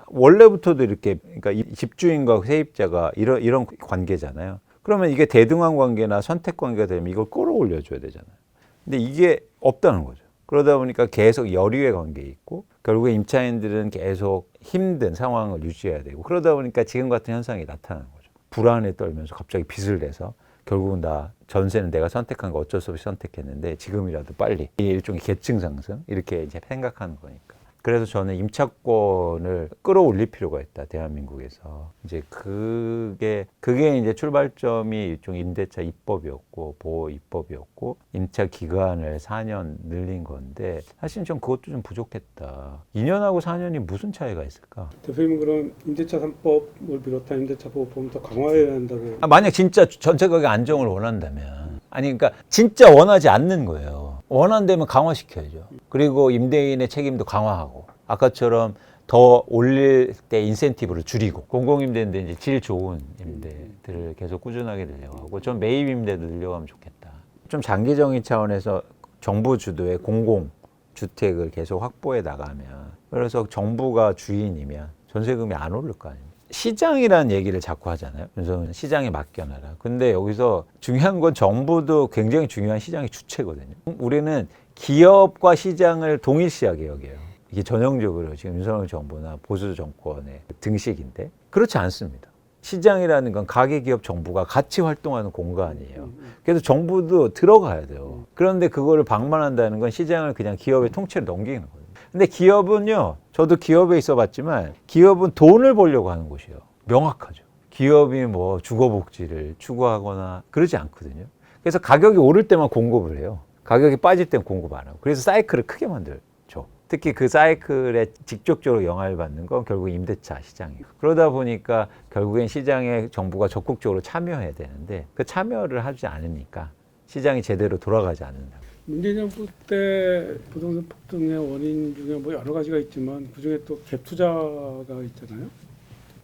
원래부터도 이렇게 그러니까 집주인과 세입자가 이런 관계잖아요. 그러면 이게 대등한 관계나 선택 관계가 되면 이걸 끌어올려 줘야 되잖아요. 근데 이게 없다는 거죠. 그러다 보니까 계속 열의의 관계에 있고 결국에 임차인들은 계속 힘든 상황을 유지해야 되고 그러다 보니까 지금 같은 현상이 나타나는 거죠. 불안에 떨면서 갑자기 빚을 내서 결국은 전세는 내가 선택한 거 어쩔 수 없이 선택했는데 지금이라도 빨리 일종의 계층 상승 이렇게 이제 생각하는 거니까. 그래서 저는 임차권을 끌어올릴 필요가 있다, 대한민국에서. 이제 그게 이제 출발점이 일종의 임대차 입법이었고, 보호 입법이었고, 임차 기간을 4년 늘린 건데, 사실 좀 그것도 좀 부족했다. 2년하고 4년이 무슨 차이가 있을까? 대표님은 그럼 임대차 3법을 비롯한 임대차 보호법을 더 강화해야 한다고? 만약 진짜 전체 가격 안정을 원한다면, 그러니까 진짜 원하지 않는 거예요. 원한다면 강화시켜야죠. 그리고 임대인의 책임도 강화하고 아까처럼 더 올릴 때 인센티브를 줄이고 공공임대인데 이제 질 좋은 임대들을 계속 꾸준하게 늘려고 하고 좀 매입 임대도 늘려가면 좋겠다. 좀 장기적인 차원에서 정부 주도의 공공주택을 계속 확보해 나가면 그래서 정부가 주인이면 전세금이 안 오를 거 아닙니까? 시장이라는 얘기를 자꾸 하잖아요. 그래서 시장에 맡겨놔라. 근데 여기서 중요한 건 정부도 굉장히 중요한 시장의 주체거든요. 우리는 기업과 시장을 동일시하게 여겨요. 이게 전형적으로 지금 윤석열 정부나 보수 정권의 등식인데 그렇지 않습니다. 시장이라는 건 가계기업 정부가 같이 활동하는 공간이에요. 그래서 정부도 들어가야 돼요. 그런데 그거를 방만한다는 건 시장을 그냥 기업의 통째로 넘기는 거예요. 근데 기업은요, 저도 기업에 있어 봤지만 기업은 돈을 벌려고 하는 곳이에요. 명확하죠. 기업이 뭐 주거복지를 추구하거나 그러지 않거든요. 그래서 가격이 오를 때만 공급을 해요. 가격이 빠질 때는 공급 안 하고. 그래서 사이클을 크게 만들죠. 특히 그 사이클에 직접적으로 영향을 받는 건 결국 임대차 시장이에요. 그러다 보니까 결국엔 시장에 정부가 적극적으로 참여해야 되는데 그 참여를 하지 않으니까 시장이 제대로 돌아가지 않는다. 문재인 정부 때 부동산 폭등의 원인 중에 뭐 여러 가지가 있지만 그중에 또 갭 투자가 있잖아요.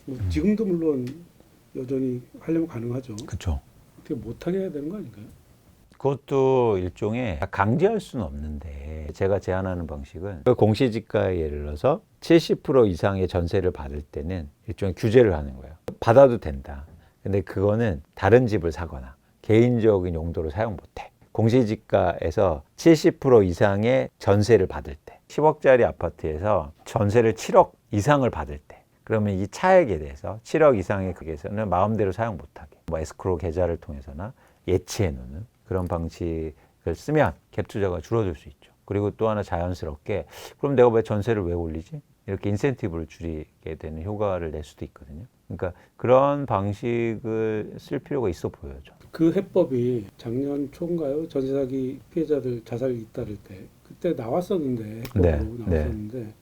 뭐 지금도 물론 여전히 하려면 가능하죠. 그렇죠. 어떻게 못하게 해야 되는 거 아닌가요? 그것도 일종의 강제할 수는 없는데 제가 제안하는 방식은 그 공시지가에 예를 들어서 70% 이상의 전세를 받을 때는 일종의 규제를 하는 거예요. 받아도 된다. 근데 그거는 다른 집을 사거나 개인적인 용도로 사용 못해. 공시지가에서 70% 이상의 전세를 받을 때, 10억짜리 아파트에서 전세를 7억 이상을 받을 때, 그러면 이 차액에 대해서 7억 이상의 극에서는 마음대로 사용 못하게, 뭐 에스크로 계좌를 통해서나 예치해 놓는 그런 방식을 쓰면 갭 투자가 줄어들 수 있죠. 그리고 또 하나 자연스럽게 그럼 내가 왜 전세를 왜 올리지? 이렇게 인센티브를 줄이게 되는 효과를 낼 수도 있거든요. 그러니까 그런 방식을 쓸 필요가 있어 보여요. 그 해법이 작년 초인가요? 전세 사기 피해자들 자살 잇따를 때 그때 나왔었는데 해법으로 나왔었는데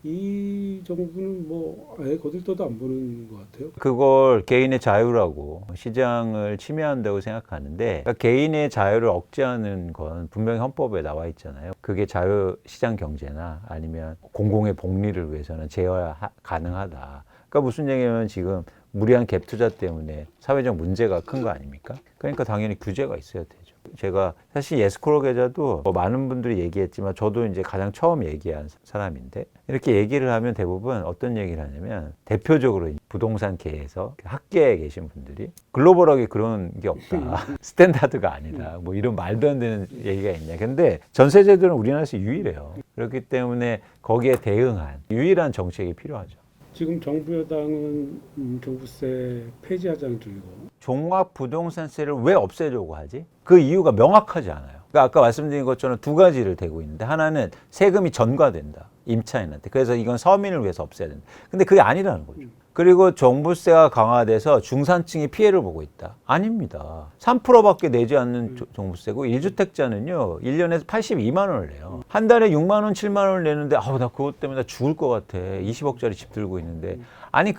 이 정부는 뭐 아예 거들떠도 안 보는 것 같아요. 그걸 개인의 자유라고 시장을 침해한다고 생각하는데 그러니까 개인의 자유를 억제하는 건 분명히 헌법에 나와 있잖아요. 그게 자유 시장 경제나 아니면 공공의 복리를 위해서는 제어야 가능하다. 그러니까 무슨 얘기냐면 지금 무리한 갭 투자 때문에 사회적 문제가 큰 거 아닙니까? 그러니까 당연히 규제가 있어야 되죠. 제가 사실 에스크로 계좌도 뭐 많은 분들이 얘기했지만 저도 이제 가장 처음 얘기한 사람인데 이렇게 얘기를 하면 대부분 어떤 얘기를 하냐면 대표적으로 부동산계에서 학계에 계신 분들이 글로벌하게 그런 게 없다. 스탠다드가 아니다. 뭐 이런 말도 안 되는 얘기가 있냐. 근데 전세제도는 우리나라에서 유일해요. 그렇기 때문에 거기에 대응한 유일한 정책이 필요하죠. 지금 정부 여당은 종부세 폐지하자는 쪽이고 종합부동산세를 왜 없애려고 하지? 그 이유가 명확하지 않아요. 그러니까 아까 말씀드린 것처럼 두 가지를 대고 있는데 하나는 세금이 전가된다. 임차인한테. 그래서 이건 서민을 위해서 없애야 된다. 근데 그게 아니라는 거죠. 그리고 종부세가 강화돼서 중산층이 피해를 보고 있다. 아닙니다. 3%밖에 내지 않는 종부세고 1주택자는요. 1년에 82만 원을 내요. 한 달에 6만 원, 7만 원을 내는데 나 그것 때문에 나 죽을 것 같아. 20억짜리 집 들고 있는데. 아니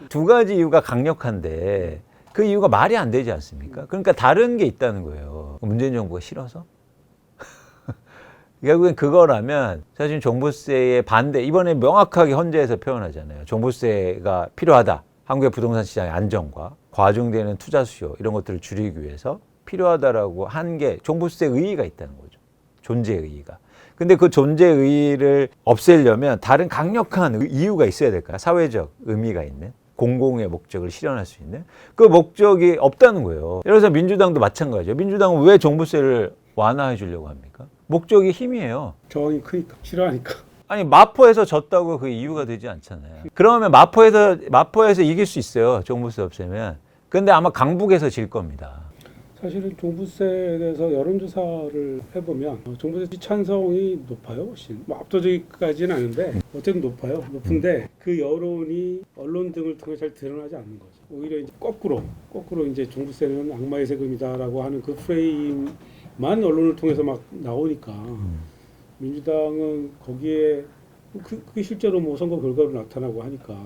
두 가지 이유가 강력한데 그 이유가 말이 안 되지 않습니까? 그러니까 다른 게 있다는 거예요. 문재인 정부가 싫어서? 결국엔 그거라면 사실 종부세의 반대, 이번에 명확하게 헌재에서 표현하잖아요. 종부세가 필요하다. 한국의 부동산 시장의 안정과 과중되는 투자 수요 이런 것들을 줄이기 위해서 필요하다라고 한 게 종부세 의의가 있다는 거죠. 존재 의의가. 근데 그 존재 의의를 없애려면 다른 강력한 이유가 있어야 될까요? 사회적 의미가 있는. 공공의 목적을 실현할 수 있는 그 목적이 없다는 거예요. 예를 들어서 민주당도 마찬가지예요. 민주당은 왜 종부세를 완화해 주려고 합니까? 목적이 힘이에요. 저항이 크니까 싫어하니까. 아니 마포에서 졌다고 그 이유가 되지 않잖아요. 그러면 마포에서 이길 수 있어요. 종부세 없애면. 근데 아마 강북에서 질 겁니다. 사실은 종부세에 대해서 여론조사를 해보면 종부세 찬성이 높아요. 훨씬. 뭐 압도적이까지는 않은데 어쨌든 높아요. 높은데 그 여론이 언론 등을 통해 잘 드러나지 않는 거죠. 오히려 이제 거꾸로 이제 종부세는 악마의 세금이다라고 하는 그 프레임만 언론을 통해서 막 나오니까 민주당은 거기에 그게 실제로 뭐 선거 결과로 나타나고 하니까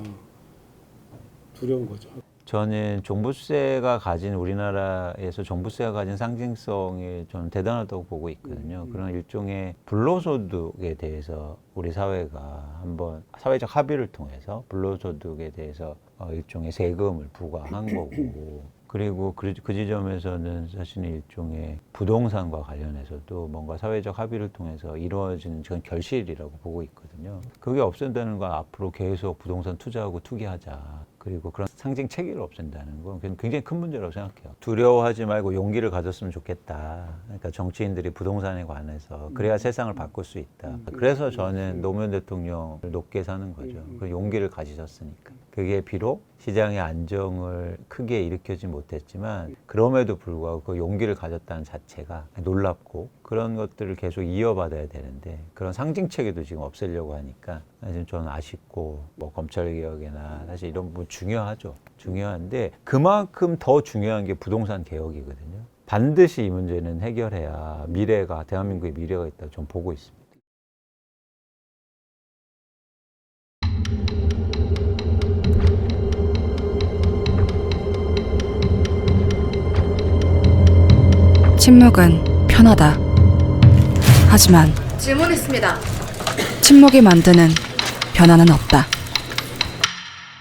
두려운 거죠. 저는 종부세가 가진 우리나라에서 종부세가 가진 상징성이 저는 대단하다고 보고 있거든요. 그런 일종의 불로소득에 대해서 우리 사회가 한번 사회적 합의를 통해서 불로소득에 대해서 일종의 세금을 부과한 거고 그리고 그 지점에서는 사실 일종의 부동산과 관련해서도 뭔가 사회적 합의를 통해서 이루어지는 전 결실이라고 보고 있거든요. 그게 없앤다는 건 앞으로 계속 부동산 투자하고 투기하자. 그리고 그런 상징 체계를 없앤다는 건 굉장히 큰 문제라고 생각해요. 두려워하지 말고 용기를 가졌으면 좋겠다. 그러니까 정치인들이 부동산에 관해서 그래야 세상을 바꿀 수 있다. 그래서 저는 노무현 대통령을 높게 사는 거죠. 그 용기를 가지셨으니까. 그게 비록 시장의 안정을 크게 일으키지 못했지만 그럼에도 불구하고 그 용기를 가졌다는 자체가 놀랍고 그런 것들을 계속 이어받아야 되는데 그런 상징 체계도 지금 없애려고 하니까 사실 저는 아쉽고 뭐 검찰개혁이나 사실 이런 부분 중요하죠. 중요한데 그만큼 더 중요한 게 부동산 개혁이거든요. 반드시 이 문제는 해결해야 대한민국의 미래가 있다고 저는 보고 있습니다. 침묵은 편하다. 하지만 질문했습니다. 침묵이 만드는 변화는 없다.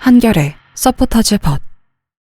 한결의 서포터즈 벗